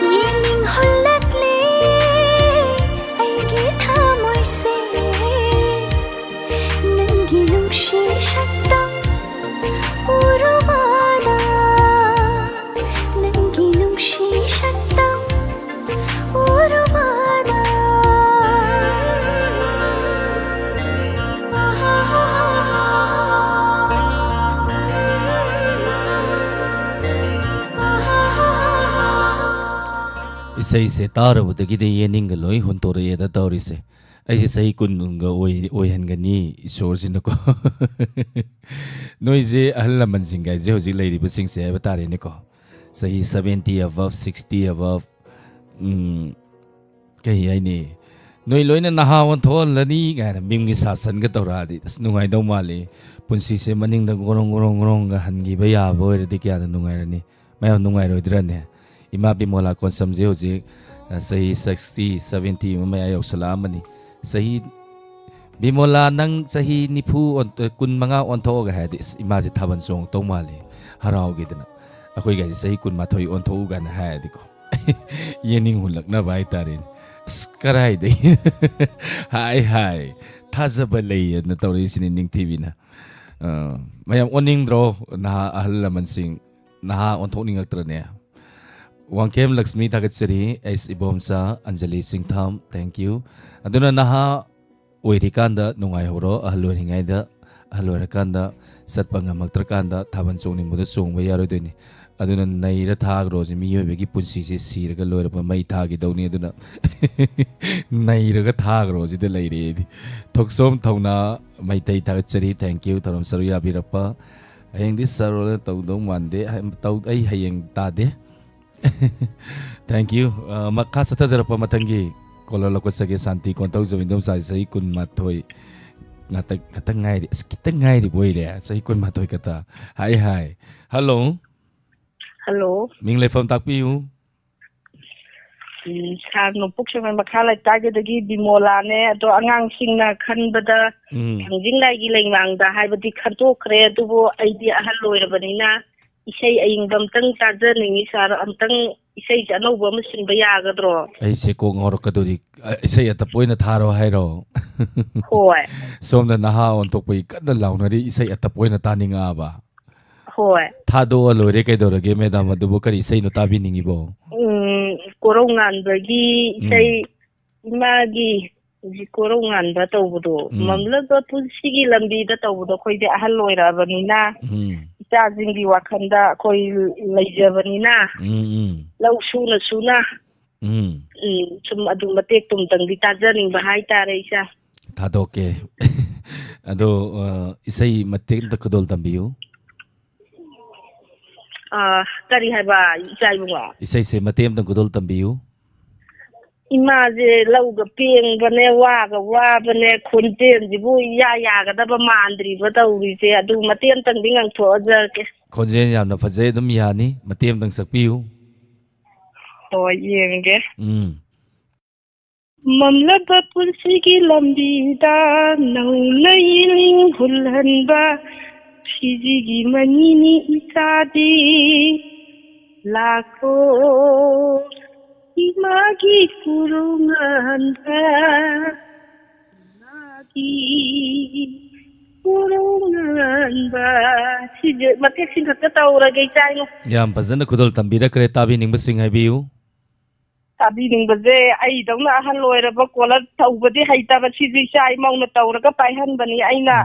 예닝 홀락래 아이기 타몰세 낭기 눈시 샷당 우르바다 낭기 눈시 샷당 우르바다 Isai se tarabudagide yening loi huntore yeda taurise ꯑꯩꯁꯦ ꯆꯍꯤ ꯀꯨꯟꯒ ꯑꯣꯏꯍꯟꯒꯅꯤ ꯏꯁꯣꯔꯁꯤꯅꯀꯣ ꯅꯣꯏꯁꯦ ꯑꯍꯜ ꯂꯃꯟꯁꯤꯡꯒꯥꯏꯁꯦ ꯍꯧꯖꯤꯛ ꯂꯩꯔꯤꯕꯁꯤꯡꯁꯦ ꯍꯥꯏꯕ ꯇꯥꯔꯦꯅꯦꯀꯣ ꯆꯍꯤ 70 above 60 above ꯀꯩ ꯍꯥꯏꯅꯤ ꯅꯣꯏ ꯂꯣꯏꯅ ꯅꯍꯥ ꯑꯣꯟꯊꯣꯛꯍꯜꯂꯅꯤ ꯀꯥꯏꯅ ꯃꯤꯝꯒꯤ ꯁꯥꯁꯟꯒ ꯇꯧꯔꯛꯑꯗꯤ ꯑꯁ ꯅꯨꯡꯉꯥꯏꯗꯧ ꯃꯥꯜꯂꯤ ꯄꯨꯟꯁꯤꯁꯦ ꯃꯅꯤꯡꯗ ꯒꯣꯔꯣꯡ ꯒꯣꯔꯣꯡ ꯒꯣꯔꯣꯡꯒ ꯍꯟꯈꯤꯕ ꯌꯥꯕ ꯑꯣꯏꯔꯗꯤ ꯀꯌꯥꯗ ꯅꯨꯡꯉꯥꯏꯔꯅꯤ ꯃꯌꯥꯝ ꯅꯨꯡꯉꯥꯏꯔꯣꯏꯗ꯭ꯔꯅꯦ ꯏꯃꯥ ꯕꯤꯃꯣꯂꯥ ꯀꯣꯟꯁꯝꯁꯦ ꯍꯧꯖꯤꯛ ꯆꯍꯤ 60 70 ꯃꯌꯥ ꯌꯧꯁꯜꯂꯛꯑꯃꯅꯤ ꯆꯍꯤ ꯕꯤꯃꯣꯂꯥ ꯅꯪ ꯆꯍꯤ 25 ꯑꯣꯟꯊꯣꯛꯑꯒ ꯍꯥꯏꯔꯗꯤ ꯏꯃꯥꯁꯦ ꯊꯥꯕꯜ ꯆꯣꯡꯉꯛꯇꯧ ꯃꯥꯜꯂꯤ ꯍꯔꯥꯎꯈꯤꯗꯅ ꯑꯩꯈꯣꯏꯒꯥꯏꯗꯤ ꯆꯍꯤ 12 ꯑꯣꯟꯊꯣꯛꯎ ꯀꯥꯏꯅ ꯍꯥꯏꯔꯗꯤꯀꯣ ꯌꯦꯡꯅꯤꯡ ꯍꯨꯜꯂꯛꯅꯕ ꯍꯥꯏꯇꯥꯔꯦꯅꯦ ꯑꯁ ꯀꯔꯥꯏꯗꯒꯤ ꯍꯥꯏ ꯊꯥꯖꯕ ꯂꯩꯌꯦꯅ ꯇꯧꯔꯛꯏꯁꯤꯅꯤ ꯅꯤꯡꯊꯤꯕꯤꯅ ꯃꯌꯥꯝ ꯑꯣꯟꯅꯤꯡꯗ꯭ꯔꯣ ꯅꯍꯥ ꯑꯍꯜ ꯂꯃꯟꯁꯤꯡ ꯅꯍꯥ ꯑꯣꯟꯊꯣꯛꯅꯤꯡꯉꯛꯇ꯭ꯔꯅꯦ ꯋꯥꯡꯈꯦꯝ ꯂꯛꯁꯃꯤ ꯊꯥꯒꯠꯆꯔꯤ ꯑꯩꯁ ꯏꯕꯣꯝꯆꯥ ꯑꯟꯖꯂꯤ ꯆꯤꯡꯊꯥꯝ ꯊꯦꯡꯛ ꯌꯨ ꯑꯗꯨꯅ ꯅꯍꯥ ꯑꯣꯏꯔꯤꯀꯥꯟꯗ ꯅꯨꯡꯉꯥꯏꯍꯧꯔꯣ ꯑꯍꯜ ꯑꯣꯏꯔꯤꯉꯩꯗ ꯑꯍꯜ ꯑꯣꯏꯔꯀꯥꯟꯗ ꯆꯠꯄ ꯉꯝꯃꯛꯇ꯭ꯔꯀꯥꯟꯗ ꯊꯥꯕꯜ ꯆꯣꯡꯅꯤꯡꯕꯗ ꯆꯣꯡꯕ ꯌꯥꯔꯣꯏꯗꯣꯏꯅꯤ ꯑꯗꯨꯅ ꯅꯩꯔ ꯊꯥꯈ꯭ꯔꯣꯁꯤ ꯃꯤꯑꯣꯏꯕꯒꯤ ꯄꯨꯟꯁꯤꯁꯦ ꯁꯤꯔꯒ ꯂꯣꯏꯔꯛꯄ ꯃꯩ ꯊꯥꯈꯤꯗꯧꯅꯤ ꯑꯗꯨꯅ ꯅꯩꯔꯒ ꯊꯥꯈ꯭ꯔꯣꯁꯤꯗ ꯂꯩꯔꯦ ꯑꯩꯗꯤ ꯊꯣꯛꯁꯣꯝ ꯊꯧꯅꯥ ꯃꯩꯇꯩ ꯊꯥꯒꯠꯆꯔꯤ ꯊꯦꯡꯛ ꯌꯨ ꯊꯧꯔꯝ ꯁꯔꯨ ꯌꯥꯕꯤꯔꯛꯄ ꯍꯌꯦꯡꯗꯤ ꯁꯔꯣꯗ ꯇꯧꯗꯧ ꯃꯥꯟꯗꯦ ꯑꯩ ꯍꯌꯦꯡ ꯇꯥꯗꯦ ꯊꯦꯡꯛ ꯌꯨ ꯃꯈꯥ ꯆꯠꯊꯖꯔꯛꯄ ꯃꯊꯪꯒꯤ ꯀꯣꯂꯔ ꯂꯧꯈꯠꯆꯒꯦ ꯁꯥꯟꯇꯤ ꯀꯣꯟꯇꯧꯖꯕ ꯏꯟꯗꯣꯝꯆꯥꯁꯤ ꯆꯍꯤ 12 ꯈꯛꯇꯪ ꯉꯥꯏꯔꯤ ꯑꯁ ꯈꯤꯇꯪ ꯉꯥꯏꯔꯤꯕ ꯑꯣꯏꯔꯦ ꯆꯍꯤ 12 ꯈꯛꯇ ꯍꯥꯏ ꯍꯜꯂꯣ ꯍꯜꯂꯣ ꯃꯤꯡ ꯂꯩꯐꯝ ꯇꯥꯛꯄꯤꯌꯨ ꯁꯥꯔ ꯅꯣꯡꯄꯣꯛ ꯁꯦꯡꯃꯥꯏ ꯃꯈꯥ ꯂꯩꯀꯥꯏꯗꯒꯤ ꯕꯤꯃꯣꯂꯥꯅꯦ ꯑꯗꯣ ꯑꯉꯥꯡꯁꯤꯡꯅ ꯈꯟꯕꯗ ꯊꯥꯡꯖꯤꯡ ꯂꯥꯏꯒꯤ ꯂꯩꯃꯥꯡꯗ ꯍꯥꯏꯕꯗꯤ ꯈꯟꯇꯣꯛꯈ꯭ꯔꯦ ꯑꯗꯨꯕꯨ ꯑꯩꯗꯤ ꯑꯍꯜ ꯑꯣꯏꯔꯕꯅꯤꯅ ꯏꯁꯩ ꯑꯏꯪꯕ ꯑꯝꯇꯪ ꯇꯥꯖꯅꯤꯡꯉꯤ ꯁꯥꯔ ꯑꯝꯇꯪ ꯏꯁꯩꯁꯦ ꯑꯅꯧꯕ ꯑꯃ ꯁꯤꯟꯕ ꯌꯥꯒꯗ꯭ꯔꯣ ꯑꯩꯁꯦ ꯀꯣꯛ ꯉꯥꯎꯔꯛꯀꯗꯣꯔꯤ ꯏꯁꯩ ꯑꯇꯞꯄ ꯑꯣꯏꯅ ꯊꯥꯔꯣ ꯍꯥꯏꯔോ ꯍꯣꯏ ꯁꯣꯝꯗ ꯅꯍꯥ ꯑꯣꯟꯊꯣꯛꯄꯒꯤ ꯀꯟꯅ ꯂꯥꯎꯅꯔꯤ ꯏꯁꯩ ꯑꯇꯞꯄ ꯑꯣꯏꯅ ꯇꯥꯅꯤꯡꯉꯛꯑꯕ ꯍꯣꯏ ꯊꯥꯗꯣꯛꯑ ꯂꯣꯏꯔꯦ ꯀꯩꯗꯧꯔꯒꯦ ꯃꯦꯗꯥꯝ ꯑꯗꯨꯕꯨ ꯀꯔꯤ ꯏꯁꯩꯅꯣ ꯇꯥꯕꯤꯅꯤꯡꯉꯤꯕꯣ ꯀꯣꯔꯧ ꯉꯥꯟꯕꯒꯤ ꯏꯁꯩ ꯏꯃꯥꯒꯤ ꯍꯧꯖꯤꯛ ꯀꯣꯔꯧ ꯉꯥꯟꯕ ꯇꯧꯕꯗꯣ ꯃꯝꯂꯕ ꯄꯨꯟꯁꯤꯒꯤ ꯂꯝꯕꯤꯗ ꯇꯧꯕꯗꯣ ꯑꯩꯈꯣꯏꯗꯤ ꯑꯍꯜ ꯑꯣꯏꯔꯛꯑꯕꯅꯤ나 ꯏꯆꯥꯁꯤꯡꯒꯤ ꯋꯥꯈꯜꯗ ꯑꯩꯈꯣꯏ ꯂꯩꯖꯕꯅꯤꯅ ꯂꯧ ꯁꯨꯅ ꯁꯨꯝ ꯑꯗꯨ ꯃꯇꯦꯛ ꯇꯨꯝꯇꯪꯗꯤ ꯇꯥꯖꯅꯤꯡꯕ ꯍꯥꯏꯇꯥꯔꯦ ꯏꯆꯥ ꯊꯥꯗꯣꯛꯀꯦ ꯑꯗꯣ ꯏꯁꯩ ꯃꯇꯦꯛ ꯑꯝꯇ ꯈꯨꯗꯣꯜ ꯇꯝꯕꯤꯌꯨ ꯀꯔꯤ ꯍꯥꯏꯕ ꯏꯆꯥ ꯏꯕꯨꯡꯉꯣ ꯏꯁꯩꯁꯦ ꯃꯇꯦꯛ ꯑꯝꯇ ꯈꯨꯗꯣꯜ ꯇꯝꯕꯤꯌꯨ ꯏꯃꯥꯁꯦ ꯂꯧꯒ ꯄꯦꯡꯕꯅꯦ ꯋꯥꯒ ꯋꯥꯕꯅꯦ ꯈꯣꯟꯖꯦꯜꯁꯤꯕꯨ ꯌꯥꯒꯗꯕ ꯃꯥꯟꯗ꯭ꯔꯤꯕ ꯇꯧꯔꯤꯁꯦ ꯑꯗꯨ ꯃꯇꯦꯛ ꯑꯃꯇꯪꯗꯤ ꯉꯥꯡꯊꯣꯛꯑꯖꯔꯛꯀꯦ ꯈꯣꯟꯖꯦꯜ ꯌꯥꯝꯅ ꯐꯖꯩ ꯑꯗꯨꯝ ꯌꯥꯅꯤ ꯃꯇꯦꯛ ꯑꯃꯇꯪ ꯁꯛꯄꯤꯌꯨ ꯍꯣꯏ ꯌꯦꯡꯒꯦ ꯃꯝꯂꯕ ꯄꯨꯟꯁꯤꯒꯤ ꯂꯝꯕꯤꯗ ꯅꯧꯅ ꯌꯦꯡꯅꯤꯡ ꯍꯨꯜꯍꯟꯕ ꯐꯤꯖꯤꯒꯤ ꯃꯅꯤꯅꯤ ꯏꯆꯥꯗꯤ ꯂꯥꯛꯈꯣ 이마기 구름한다 이마기 구름한다 시제 ꯃꯇꯦꯛꯁꯤꯡ ꯈꯛꯇ ꯇꯧꯔꯒꯦ ꯏꯆꯥꯏꯅꯣ ꯌꯥꯝ ꯐꯖꯅ ꯈꯨꯗꯣꯜ ꯇꯝꯕꯤꯔꯛꯈ꯭ꯔꯦ ꯇꯥꯕꯤꯅꯤꯡꯕꯁꯤꯡ ꯍꯥꯏꯕꯤꯌꯨ ꯇꯥꯕꯤꯅꯤꯡꯕꯁꯦ ꯑꯩꯗꯧꯅ ꯑꯍꯜ ꯑꯣꯏꯔꯕ ꯀꯣꯂꯔ ꯇꯧꯕꯗꯤ ꯍꯩꯇꯕ ꯁꯤꯁꯨ ꯏꯆꯥ ꯏꯃꯧꯅ ꯇꯧꯔꯒ ꯄꯥꯏꯍꯟꯕꯅꯤ ꯑꯩꯅ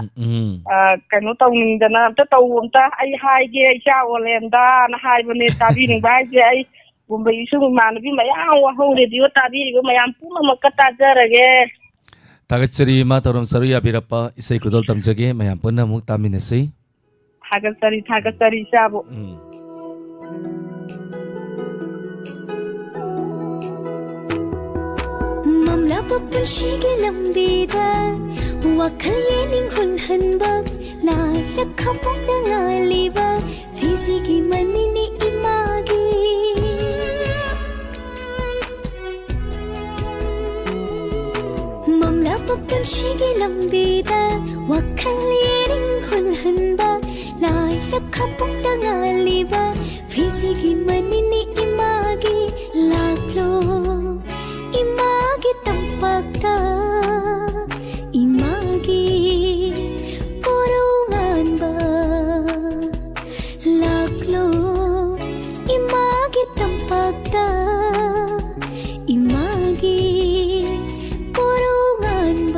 ꯀꯩꯅꯣ ꯇꯧꯅꯤꯡꯗꯅ ꯑꯝꯇ ꯑꯝꯇ ꯑꯩ ꯍꯥꯏꯒꯦ ꯏꯆꯥ ꯑꯣꯂꯦꯟꯗꯥꯅ ꯍꯥꯏꯕꯅꯦ ꯇꯥꯕꯤꯅꯤꯡꯕ ꯍꯥꯏꯁꯦ ꯑꯩ ꯒꯨꯝꯕꯒꯤ ꯁꯨꯝ ꯏꯃꯥꯟꯅꯕꯤ ꯃꯌꯥꯝ ꯋꯥꯍꯣꯡ ꯔꯦꯗꯤꯑꯣ ꯇꯥꯕꯤꯔꯤꯕ ꯃꯌꯥꯝ ꯄꯨꯝꯅꯃꯛꯀ ꯇꯥꯖꯔꯒꯦ ꯊꯥꯒꯠꯆꯔꯤ ꯏꯃꯥ ꯊꯧꯔꯝ ꯁꯔꯨ ꯌꯥꯕꯤꯔꯛꯄ ꯏꯁꯩ ꯈꯨꯗꯣꯜ ꯇꯝꯖꯒꯦ ꯃꯌꯥꯝ ꯄꯨꯟꯅ ꯑꯃꯨꯛ ꯇꯥꯃꯤꯟꯅꯁꯤ ꯊꯥꯒꯠꯆꯔꯤ ꯏꯆꯥꯕꯨ ꯃꯝꯂꯕ ꯄꯨꯟꯁꯤꯒꯤ ꯂꯝꯕꯤꯗ ꯋꯥꯈꯜ ꯌꯦꯡꯅꯤꯡ ꯍꯨꯜꯍꯟꯕ ꯂꯥꯏꯔ ꯈꯄꯣꯛꯅ ꯉꯥꯜꯂꯤꯕ ꯐꯤꯖꯤꯒꯤ ꯃꯅꯤꯅꯤ ꯏꯃꯥꯒꯤ ꯃꯝꯂꯕ ꯄꯨꯟꯁꯤꯒꯤ ꯂꯝꯕꯤꯗ ꯋꯥꯈꯜ ꯌꯦꯡꯅꯤꯡ ꯍꯨꯜꯍꯟꯕ ꯂꯥꯏꯔ ꯈꯄꯣꯛꯅ ꯉꯥꯜꯂꯤꯕ ꯐꯤꯖꯤꯒꯤ ꯃꯅꯤꯅꯤ 이마기 락로 이마기 땀박다 이마기 보롱한 바 락로 이마기 땀박다 이마기 보롱한 바.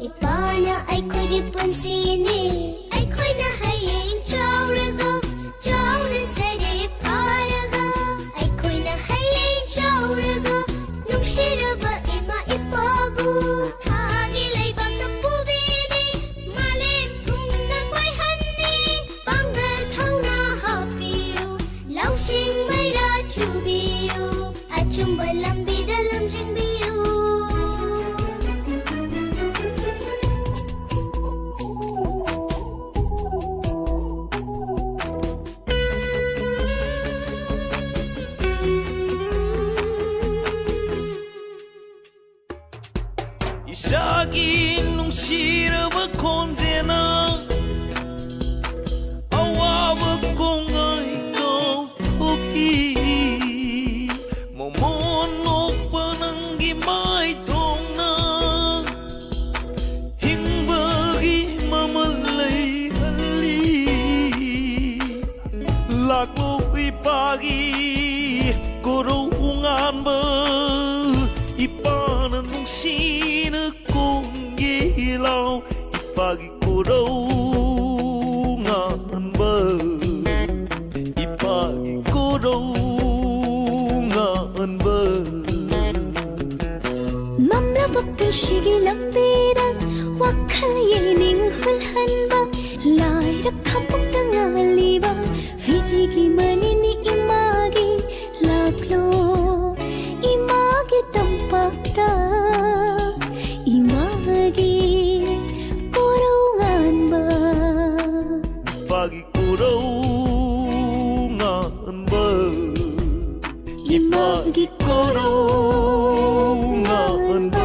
ipana ꯑꯩꯈꯣꯏꯒꯤ ꯄꯨꯟꯁꯤꯅꯤ ꯑꯩꯈꯣꯏꯅ ꯍꯌꯦꯡ ꯆꯥꯎꯔꯒ ꯆꯥꯎꯅ ꯁꯩꯔꯦ ꯐꯥꯔꯒ ꯑꯩꯈꯣꯏꯅ ꯍꯌꯦꯡ ꯆꯥꯎꯔꯒ ꯅꯨꯡꯁꯤꯔꯕ ꯏꯃꯥ ꯏꯄꯥꯕꯨ ꯊꯥꯒꯤ ꯂꯩꯕꯥꯛꯇ ꯄꯨꯕꯤꯅꯤ ꯃꯥꯂꯦꯝ ꯊꯨꯡꯅ ꯄꯥꯏꯍꯟꯅꯤ ꯄꯥꯡꯒꯜ ꯊꯧꯅꯥ ꯍꯥꯞꯄꯤꯌꯨ ꯂꯧꯁꯤꯡ ꯃꯩꯔꯥ ꯆꯨꯕꯤꯌꯨ ꯑꯆꯨꯝꯕ ꯂꯝꯕꯤꯗ ꯂꯝꯖꯤꯡꯕꯤꯌꯨ 이삭이 농시르버 콘데나 아와버 공가이 고토기 모몬 오빠는 기마이 통나 힝버기 마멀레이 할리 락로 이빠기 고로웅한 버 이빠는 농시는 공기lao ipagi korongan ba ipagi korongan ba ꯃꯝꯂꯕ ꯄꯨꯟꯁꯤꯒꯤ ꯂꯝꯕꯤꯗ ꯋꯥꯈꯜ ꯌꯦꯡꯅꯤꯡ ꯍꯨꯜꯍꯟꯕ ꯂꯥꯏꯔ ꯈꯝꯄꯣꯛꯇ ꯉꯥꯜꯂꯤꯕ ꯐꯤꯖꯤꯒꯤ ꯃꯅꯤꯅꯤ ꯏꯃꯥꯒꯤ ꯂꯥꯛꯂꯣ ꯏꯃꯥꯒꯤ ꯇꯝꯄꯥꯛꯇ 이마기 꼬롱한 바 ipagi korongan ba 이마기 korongan ba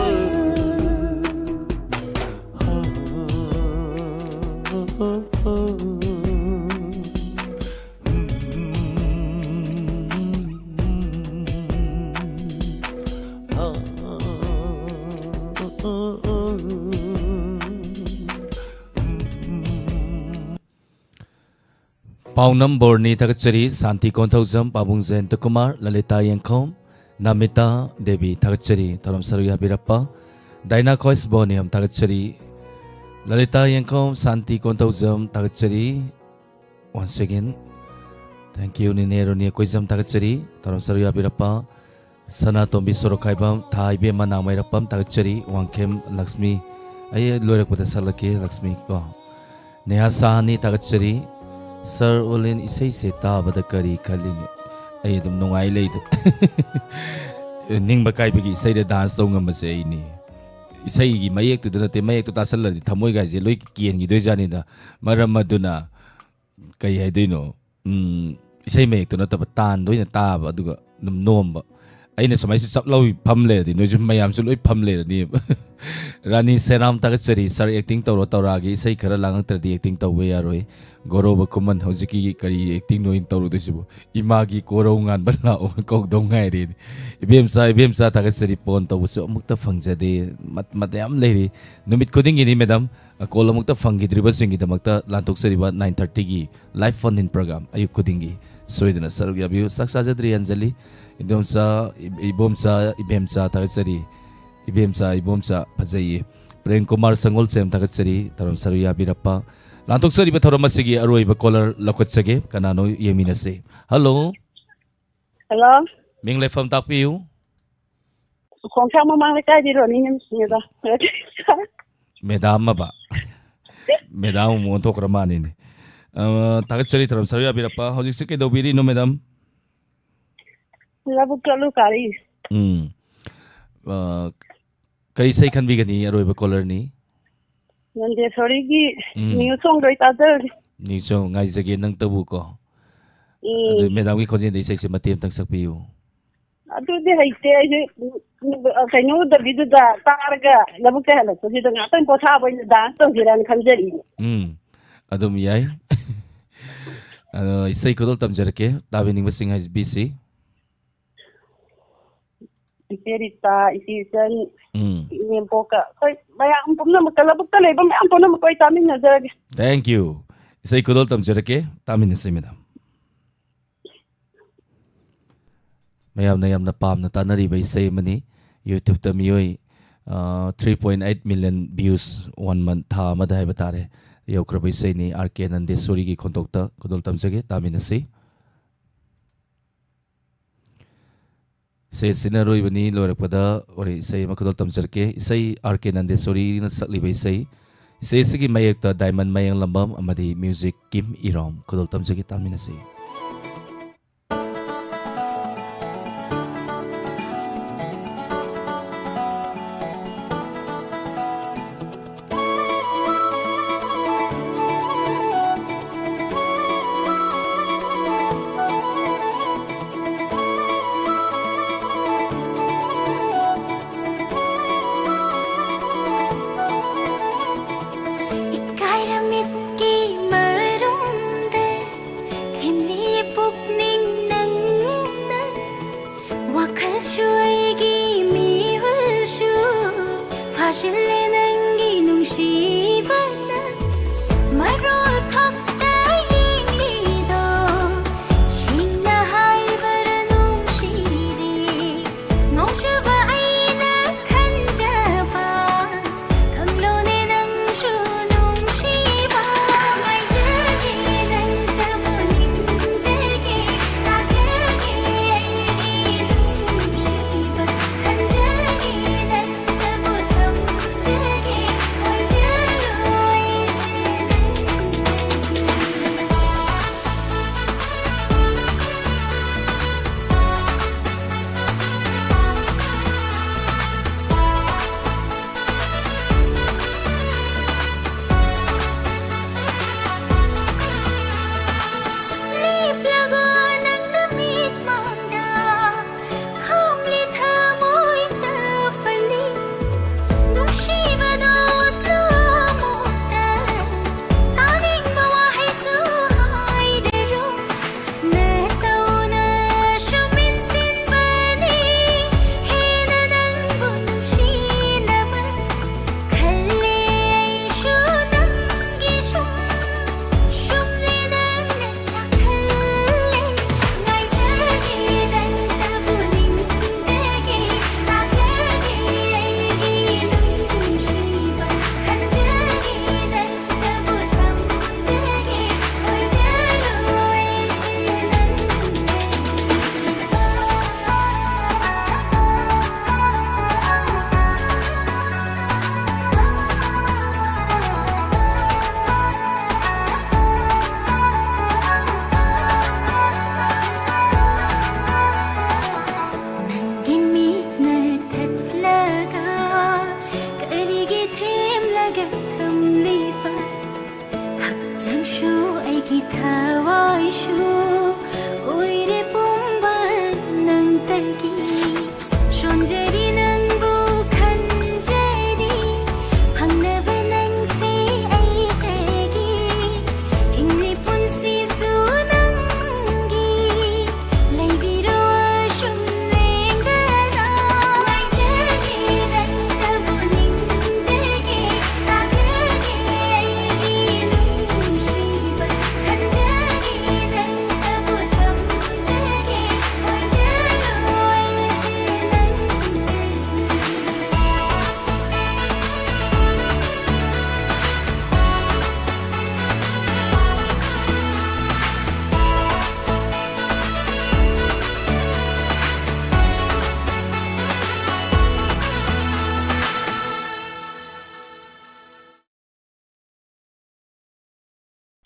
Paunam Borni Thakachari Santi Konthaujam Pabung Jayanta Kumar Lalita Yangkhom Namita Devi Thakachari Tharam Saruya Birappa Daina Khois Boniam Thakachari Lalita Yangkhom Santi Konthaujam Thakachari. Once again, thank you Ninero Nia Koizam Thakachari Tharam Saruya Birappa Sana Tombi Sorokhaibam Thai Be Manamai Rapam Thakachari Wangkem Lakshmi Ay Lorak Pata Salake Lakshmi Ko Neha Sahani Thakachari Sir Olin isay se tabada kari khaling ay dum nungai lei ning bakai bagi isay da dance tong ngam se ai ni isay gi mayek tu da te mayek tu tasal la thamoi ga je loi kien gi doi jani da maram maduna kai hai doi no isay mayek tu na ta tan doi na ta ba du ga num nom ba ai na samai sap loi pham le di no ju mayam su loi pham le ni Rani Seram Thakachari sir acting tawro tawragi isai khara langang tradi acting tawwe yaroi Goroba Kuman Hojiki Kari acting no in Toro Desibu Imagi Korongan Bala or Kok Dongai did Ibemsa Thakachari Pon Tawso Mukta Fangzade Matayam lady Numit Kuding in Madam a Kola Mukta Fangi Riversing the Makta Lantok Seriba 930 live fun in program Ayuk Kudingi Soidana Sarugabu Saksajadri Anjali Idomsa Ibemsa Thakachari Ibomsa Pazai Pren Kumar Sangol Sem Thakachari Taram Saruya Birappa Lantok Sari Bataram Sigi Aroi Bakolar Lokotsage Kanano Yeminase. Hello. Hello. Ming Le Fam Tapiu. Kung sa mo mang lekay di ron inyong sinida. Medam ba? Medam mo to kramanin. Thakachari Taram Saruya Birappa Hojik Sike Dobiri no Medam. Labuk kalu kari. Kari say kan bigani Aroi Bakolar ni. Nande sorry gi new song doi ta der. Ni so ngai jage nang tabu ko. Medam ki khojin dei sai se matem tang sakpiu. Adu de haite ai kaino da bidu da targa labuk ta hala so ji da ngatan ko tha bai da to giran khanjari. Adum yai. Isai kodol tam jarke tabining basing has BC. Iperita isisan Nimpoka. Koi bayang pum na makalabuk ta leba may ampo na makoy tamin na jag. Thank you. Isai kodol tam jarke tamin na simedam. Mayam na pam na tanari ba isay mani YouTube ta miyoy 3.8 million views 1 month tha amada hai batare yaukrabai sei ni RK Nandeswari gi khondokta kodol tamjage taminasi sei sinaroi bani lorakpada ori sei ma kodol tamjarke sei RK Nandeswari na saklibai sei sigi mayekta diamond mayang lambam amadi music Kim Irom kodol tamjage taminasi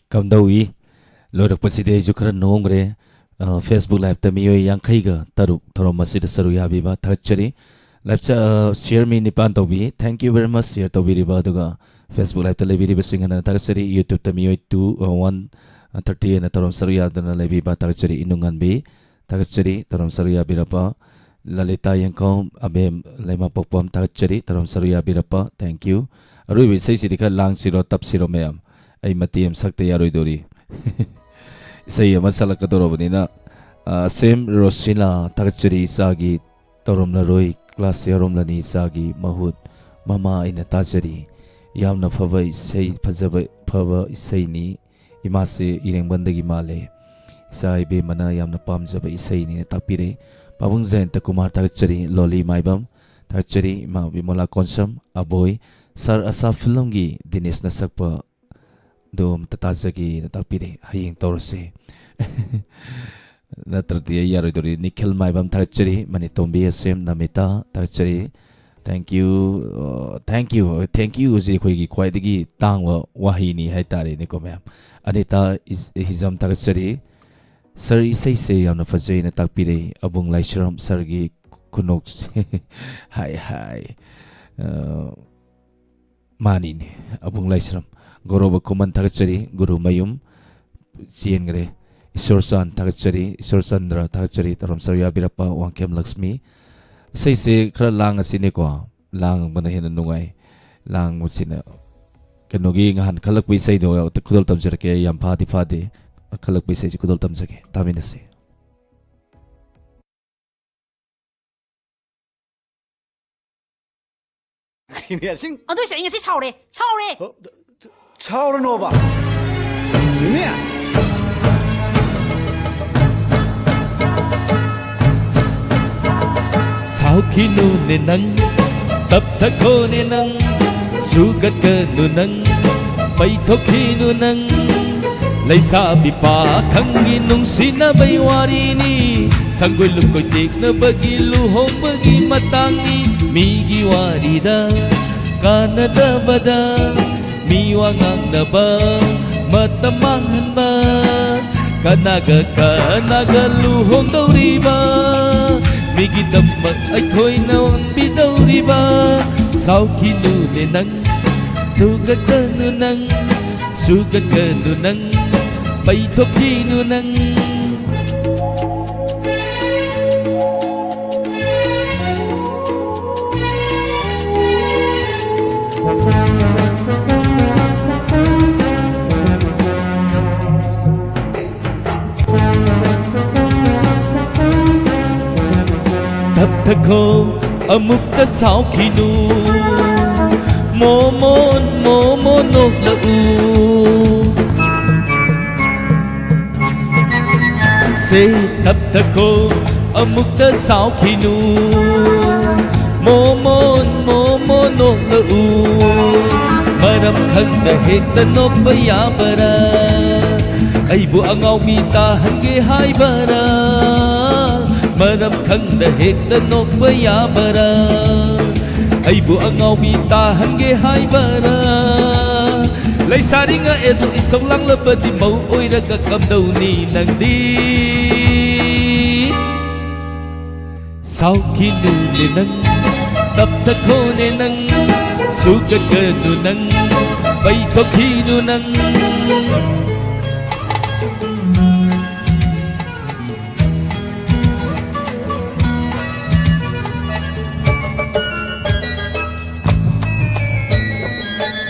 kamdawi lorak paside ju khara nongre Facebook live ta miyo yankhai ga taruk thorom masida saru yabi ba thachari live cha share mi nipan tobi thank you very much share tobi riba duga Facebook live ta lebi riba singana thachari YouTube ta miyo 130 na thorom saru yadana lebi ba thachari inungan bi thachari thorom saru yabi rapa lalita yangkom abem lema pokpom thachari thorom saru yabi rapa thank you arui bi sei sidika lang siro tap siro mayam ai matiem sakte yaroi dori sei masala kadoro banina sem rosina thachari sagi torom la roi class yarom lani sagi mahut mama ina tajari yamna phava sei phajaba phava sei ni imase ireng bandagi male sai be mana yamna pamjaba isai ni tapire pabung zain ta kumar thachari loli maibam thachari ma bimola konsam aboy sar asa film gi dinesh na sakpa dom tatazagi na tapire hayeng torse natrati yaro dori nikhil mai bam thachari mani tombi asem namita thachari thank you ji khoi gi khwai digi tangwa wahini hai tare ni ko ma'am anita hizam thachari sir isai se yamna fazai na takpire abung laisram sir gi kunok hai mani ne abung laisram goroba kuman thachari guru mayum chien gre Isorsan thachari Isorsandra thachari taram sarya birapa wangkem lakshmi sei se khara lang asine ko lang bana hen nungai lang musina kanogi ngahan khalak pi sei do khudol tamjar ke yam phadi khalak pi sei khudol tamjake tamina se Ini asing 啊，对，应该是抄的，抄的。 抄了喏吧？你呀。 sao khi nu ne nang tập thắc khô ne nang su gật cơ nu nang bay thok khi nu nang lấy sa bi pa khang gi nung si na bay wari ni sanggol lu ko tik na bagi lu hom bagi matang ni mi gi wari da kana da bada mi wangang na ba matamangan ba kanaga lu hom dau ri ba Migi dapat ay ko'y nawan bitaw riba Sao kinunenang Tugat ka nunang Sugat ka nunang Paitok kinunang Thập thơ khô amuk ta sao khi nu mô môn nốt là u se thập thơ khô amuk ta sao khi nu mô môn nốt là u maram khang da het da nok ba ya bara ai bu angau mi ta hange hai bara maram khang da hek da nok ba ya bara ai bu angau mi ta hange hai bara lai saringa edu isong lang labadi mau oi raga kam dau ni nang di sau khi nu ne nang tập ta ko ne nang su ka ka nu nang bai to khi nu nang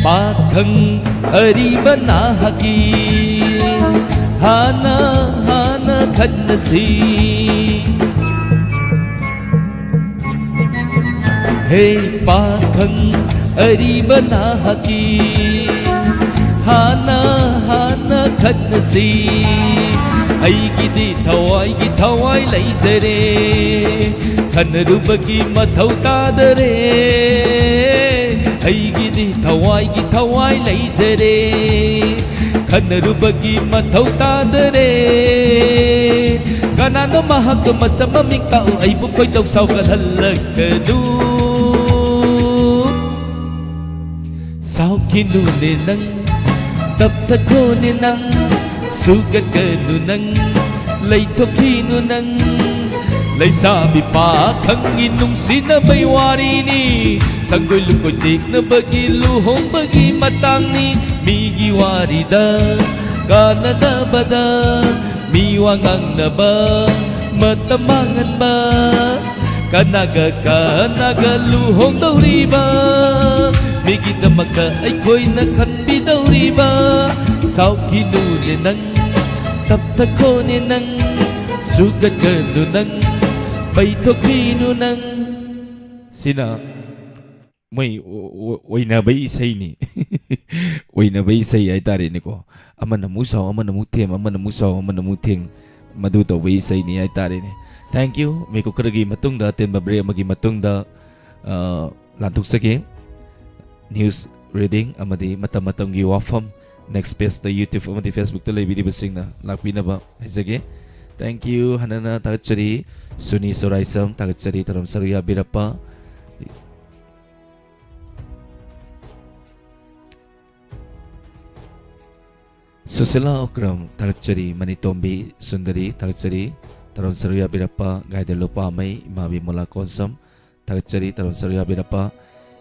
Pathang aribana haki hana khanasi Hey pathang aribana haki hana khanasi ai gi thawai lai zare khanrubagi mathau ta dare ai gi thawai lai zare khanrubagi mathau ta dare kanano mahak masamaming tao ay bukoy daw saw kalhalag kanu sao kinune nang tapta ko ne nang sugat kanu nang lay thokinu nang lay sabi pa khang inung sinabay wari ni sanggol ko tik na bagi luhong bagi matang ni migi wari da kana da bada miwangang na ba matamangan ba kanaga luhong daw riba migi na maka ay ko'y nakhanbi daw riba sao kinune nang tapta ko ne nang sugat kanu nang bay thokinu nang sina mai oina bai sai ni oina bai sai ai tare ni ko amana musaw amana mutheng madu to bai sai ni ai tare ni thank you me ko kragi matungda ten babre magi matungda ꯂꯥꯟꯊꯣꯛꯆꯒꯦ news reading ꯑꯃꯗꯤ ꯃꯇꯝ ꯃꯇꯝꯒꯤ ꯋꯥꯐꯝ next page YouTube amadi Facebook ta leibiribasingna lakpinaba haijage thank you hanana tagachari Suni Soraisam tagachari taram saruya birappa Susila Okram tagachari Manitombi Sundari tagachari taram saruya birappa Gaidelopa mai Imabi Mola Konsam tagachari taram saruya birappa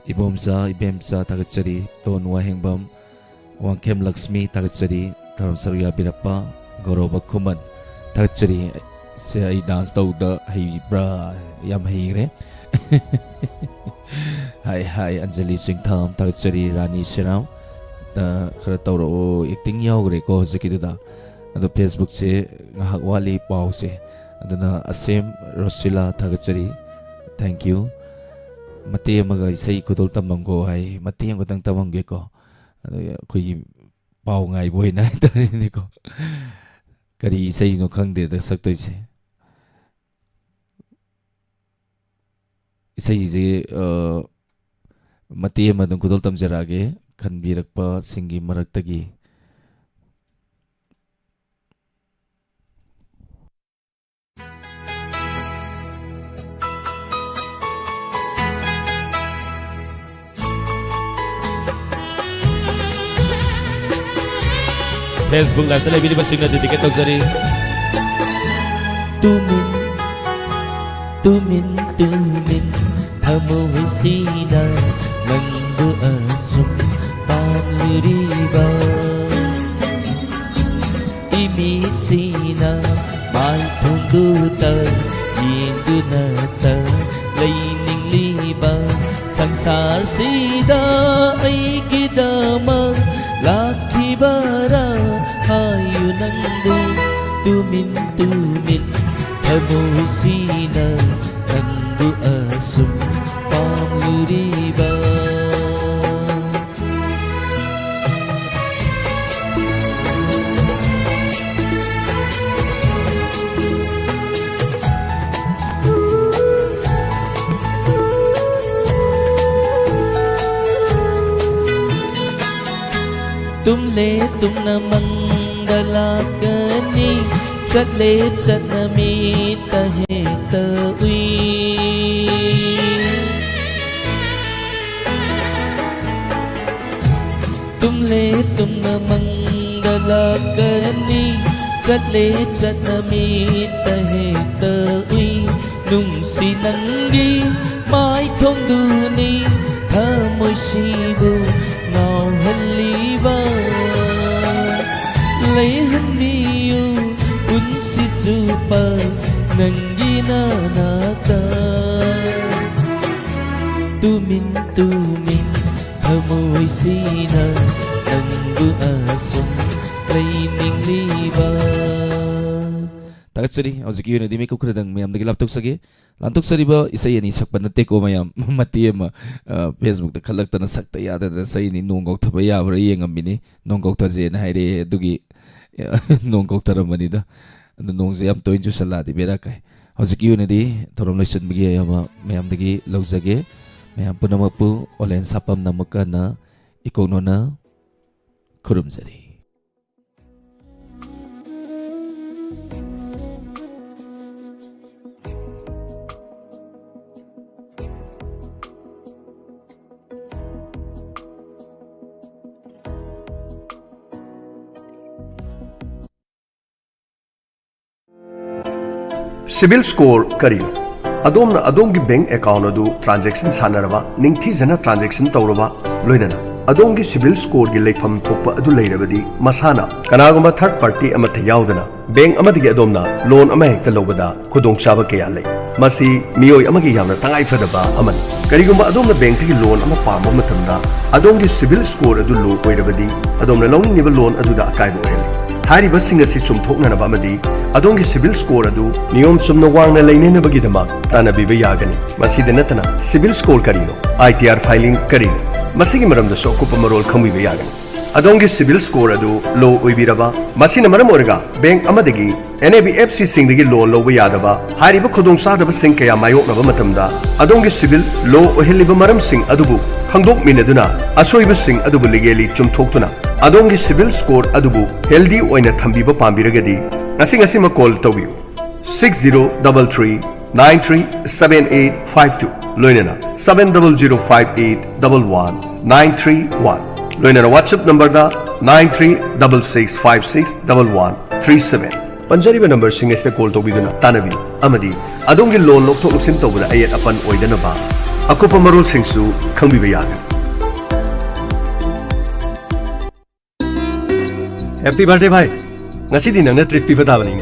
Ibomsa Ibemsa tagachari Ton Wahengbam Wangkem Lakshmi tagachari taram saruya birappa Goroba Kuman tagachari se ai dance tawda hai bra yam hai re hai Anjali Singtham tagachari Rani Seram ta khara tawro acting yawgre ko hojikida ado Facebook se ngahak wali paw se aduna asem Rosila tagachari thank you mate maga isai kudol tamanggo hai mate ang tang tamangge ko khoi paw ngai boi na tari ni ko kari isai no khangde da saktoi se isai je mate ma dum kudol tamjarage khanbirakpa singi maraktagi Facebook live ta leibiribasingna dedicate tawjari tumin thamoi sina nangbu asum panliriba imit sina mai thundu ta yindu na ta leining liba sangsar sida ai kidama lakhibara hayu nandu tumin thamoi sina nangbu asum panliriba tumle tumna mangalakani chatle chanami tahe tawi tumle tumna mangalakani chatle chanami tahe tawi nungsi nangi mai thongduni thamoi sibu ngauhaliba leihanniyu unsi zupa nangina nata tumin thamoi sina nangbu asum leining liba tagachari hojiki yun di me kukradang mayam dagi laptok sage lantok sariba isai ani sakpa natte ko mayam matiem Facebook ta khalak ta na sakta yada da sai ni nongok thaba ya bra yengam bini nongok ta je na haire dugi nongok taramani da nongje am toin ju sala di bera kai hojiki yun di thorom loisan bigi ayama mayam dagi lawjage mayam punamapu olen sapam namaka na ikonona khurumjari CIBIL score करी अदोमना अदोमगी bank account अदु transaction सानरबा निंगथीजना transaction तौरबा लोइनना अदोमगी CIBIL score गी लेफम थोकपा अदु लेरबदी मसाना कनागुमा third party अमथ यावदना bank अमदिगी अदोमना loan अमा हेक्ता लौबदा खुदोंगचाबा कया लै मसी मियोय अमगी यामना तंगाई फदबा अमन करिगुमा अदोमना bank तगी loan अमा पामबा मतमदा अदोमगी CIBIL score अदु लो ओइरबदी अदोमना लौनिंगनिबा loan अदुदा अकायबा ओइहल्ली हारिबसिंग असि चुमथोकननबा अमदी अदोंगी सिविल स्कोर अदु नियम चुमना वांगना लेनेनबगीदमक तानबीबा यागनी मसीद नतना सिविल स्कोर करीनो ITR फाइलिंग करीनो मसीगी मरमदसो कुप मरोल खंबिबा यागनी adongi civil score adu low oibiraba masina maram orga bank amadagi NABFC singdagi loan loba yadaba hariba khudong sadaba sing kaya mayoknaba matamda adongi civil low oheliba maram sing adubu khangdok minaduna asoiba sing adubu legally chumthoktuna adongi civil score adubu healthy oina thambiba pambiragadi ngasi ma call tawbiu 6033937852 loinana 7005811931 loinana WhatsApp number da 9366561137 पंजरीबा number सिंग एस्ते call तौबिदुना तानबी अमदी अदोंगी loan लोकथोक लुक्सिन तौबदा अयत अपन ओइदनबा अकुपा Marol सिंगसु खंबिबा यागन happy birthday भाई ngasi di nang na treat piba tabani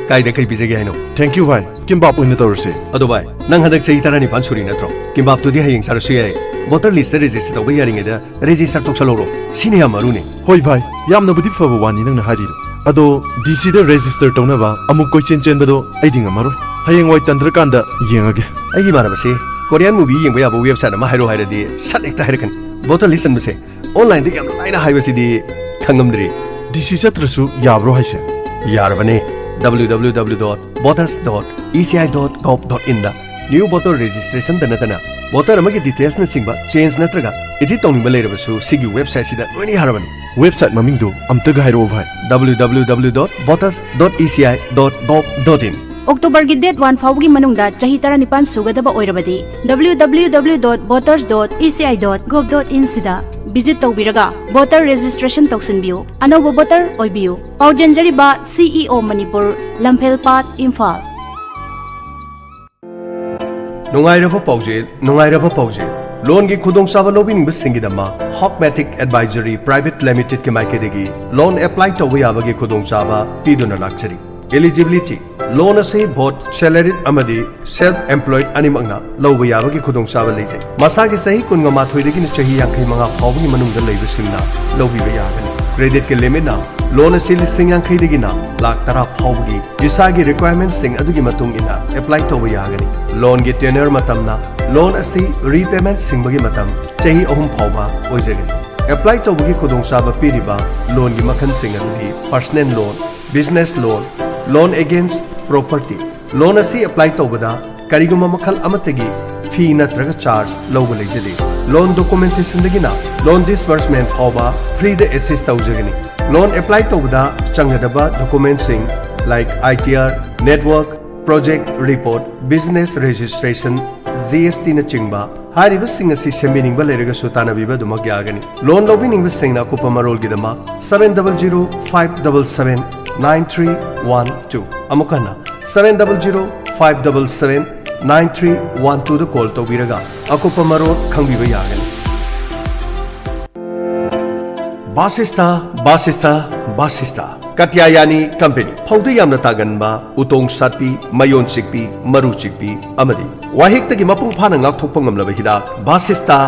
kai da kai bijege haino thank you भाई kimbap ओइना तौरसे अदो भाई नंग हदक चही तारानि पान सुरी नत्रो kimbap तो दि हयिंग सारसु याय voter list register तौबा यारिंगे दा register तौसलोरो सिने यामारुने होय भाई यामना बुदि फबो वानी नंग ना हारिरो अदो DC दा register तौनबा अमुक कोइचेन चेनबदो आइदिंग अमारो हयिंग वाइ तंद्रकांदा येंगागे अयि मारबसे कोरियन मूवी येंबा याबो वेबसाइट मा हाइरो हाइरदि सट एकता हाइरकन voter list अनबसे ऑनलाइन दि याम लाइना हाइबसिदि खंगमद्रि DC सत्रसु याब्रो हाइसे यारबने www.voters.eci.gov.in da new voter registration da natana voter amagi details na singba change natraga edit tawning baleirabasu sigi website sida loini harabani website maming do amta gairo bhai www.voters.eci.gov.in October gi date 1 fawgi manungda chahi tara nipan sugadaba oirabadi www.voters.eci.gov.in sida visit tawbiraga voter registration tawsinbiu anobo voter oibiu paujanjariba CEO Manipur Lamphel Imphal nungairaba pauje loan gi khudong saba lobing bisingi dama Hawkmatic Advisory Private Limited ke maikedegi loan apply tawba yabagi khudong saba piduna lakchari eligibility loan ase both salaried amadi self employed animangna loba yabagi khudong saba leise masagi sahi kunga mathoidegi ni chahi yankai manga phawgi manungda leibisingna lobiba yagani credit ke limit na loan ase lising yankai degi na lakh tara phawgi isagi requirements sing adugi matung ina apply tawba yagani loan gi tenure matamna loan ase repayment singbagi matam chahi ahum phawba oijagani apply tawbagi khudong saba piriba loan gi makhan sing adugi personal loan business loan against property loan asi apply tawbada kariguma makhal amatagi fee natraga charge logo lejade loan documentation dagina loan disbursement phawba free the assist tawjagani loan apply tawbada changadaba documents sing like ITR network project report business registration GST na chingba hariba sing asi semining ba lerega sutana biba dumak yagani loan lobining ba singna kupa marol gidama 7005779312 amukana 7005779312 da call tawbiraga akupa marol khangbiba yagani Basista Katyayani Company Phawda yamna taganba utong satpi mayon chikpi maru chikpi amadi wahiktagi mapung phana ngakthokpa ngamlaba hidak Basista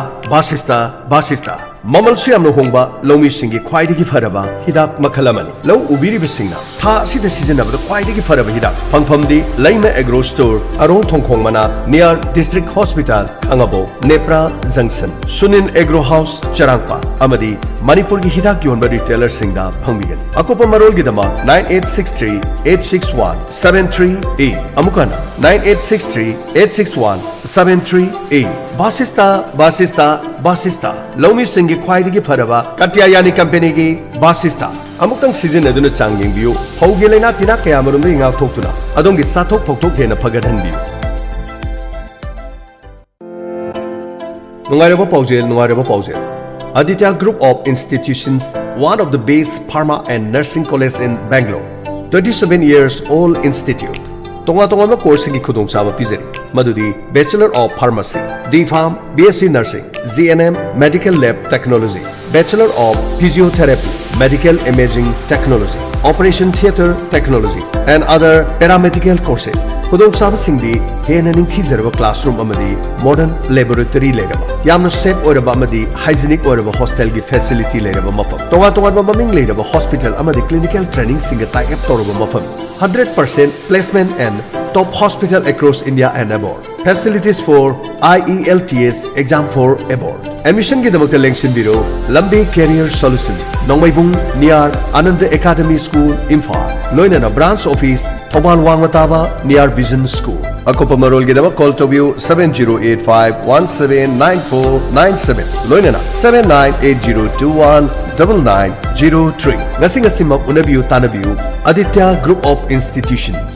mamal su yamna hongba lomi singi khwaidagi faraba hidak makhalamani low ubiri bisingna tha sida sijanabada khwaidagi faraba hidak phangphamdi Laima Agro Store arong thongkhong mana near District Hospital Angabo Nepra Junction Sunin Agro House Charangpa amadi Manipur gi hidak yonba retailer singda phangbigan akopa marol gidama 9863861738 amukana 9863861738 Basista Lomi Singi Khwaidagi Faraba Katyayani Company gi Basista amukang season aduna changyeng biu haugelena tina kaya marumda ingak thoktuna adongi sathok phokthok hena phagadhan biu nungairaba paujel Aditya Group of Institutions, one of the best pharma and nursing colleges in Bangalore. 27 years old institute. Tonga course gi khudong chaba pizeri. Madudi Bachelor of Pharmacy, D.Pharm, BSc Nursing, GNM Medical Lab Technology, Bachelor of Physiotherapy, Medical Imaging Technology, Operation Theatre Technology, and other paramedical courses. Khudong chaba singdi hena ningthizaraba classroom amadi modern laboratory leraba. Yamna safe oraba amadi hygienic oraba hostel gi facility leraba mafam. Tonga maming leraba hospital amadi clinical training singa tie up toraba mafam. 100% placement and top hospital across India and abroad. Facilities for IELTS exam for abroad. Admission की दमकता लेंशन बिरो लंबे career solutions नोंगबाइबुंग near Anand Academy School Imphal लोइना ना branch office Thobal Wangmataba near Vision School. Akopa marol की दमक call to view 7085179497 लोइना ना 7980219903. Ngasing ngasimap unabiu tanabiu Aditya Group of Institutions.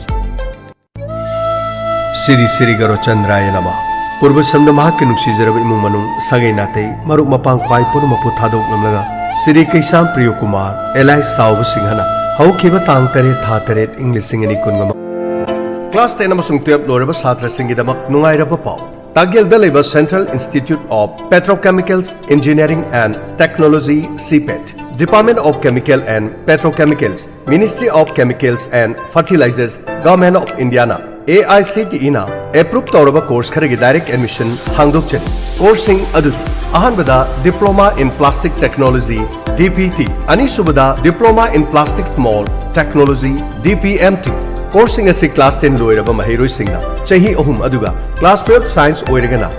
Siri Siri Garo Chandraya Nama. Purba Samna Mahaki Nuksizarab Imung Manung Sagay Nate Maruk Mapang Kwai Purumapu Thadok Namlaga Siri Kaisam Priyo Kumar Eli Saubu Singhana Hau Kiba Tang Tare Tha Tare English Singani Kungama Class 10 Amasung 12 Loraba Satra Singidamak Nungairaba Pau Tagyal Daleba Central Institute of Petrochemicals Engineering and Technology CPET Department of Chemical and Petrochemicals Ministry of Chemicals and Fertilizers Government of Indiana AICTE na approved tawraba course kharagi direct admission hangdok chari coursing adu ahanbada diploma in plastic technology DPT ani subada diploma in plastic small technology DPMT coursing ase class 10 loiraba mahiroi singna chahi ahum aduga class 12 science oiragana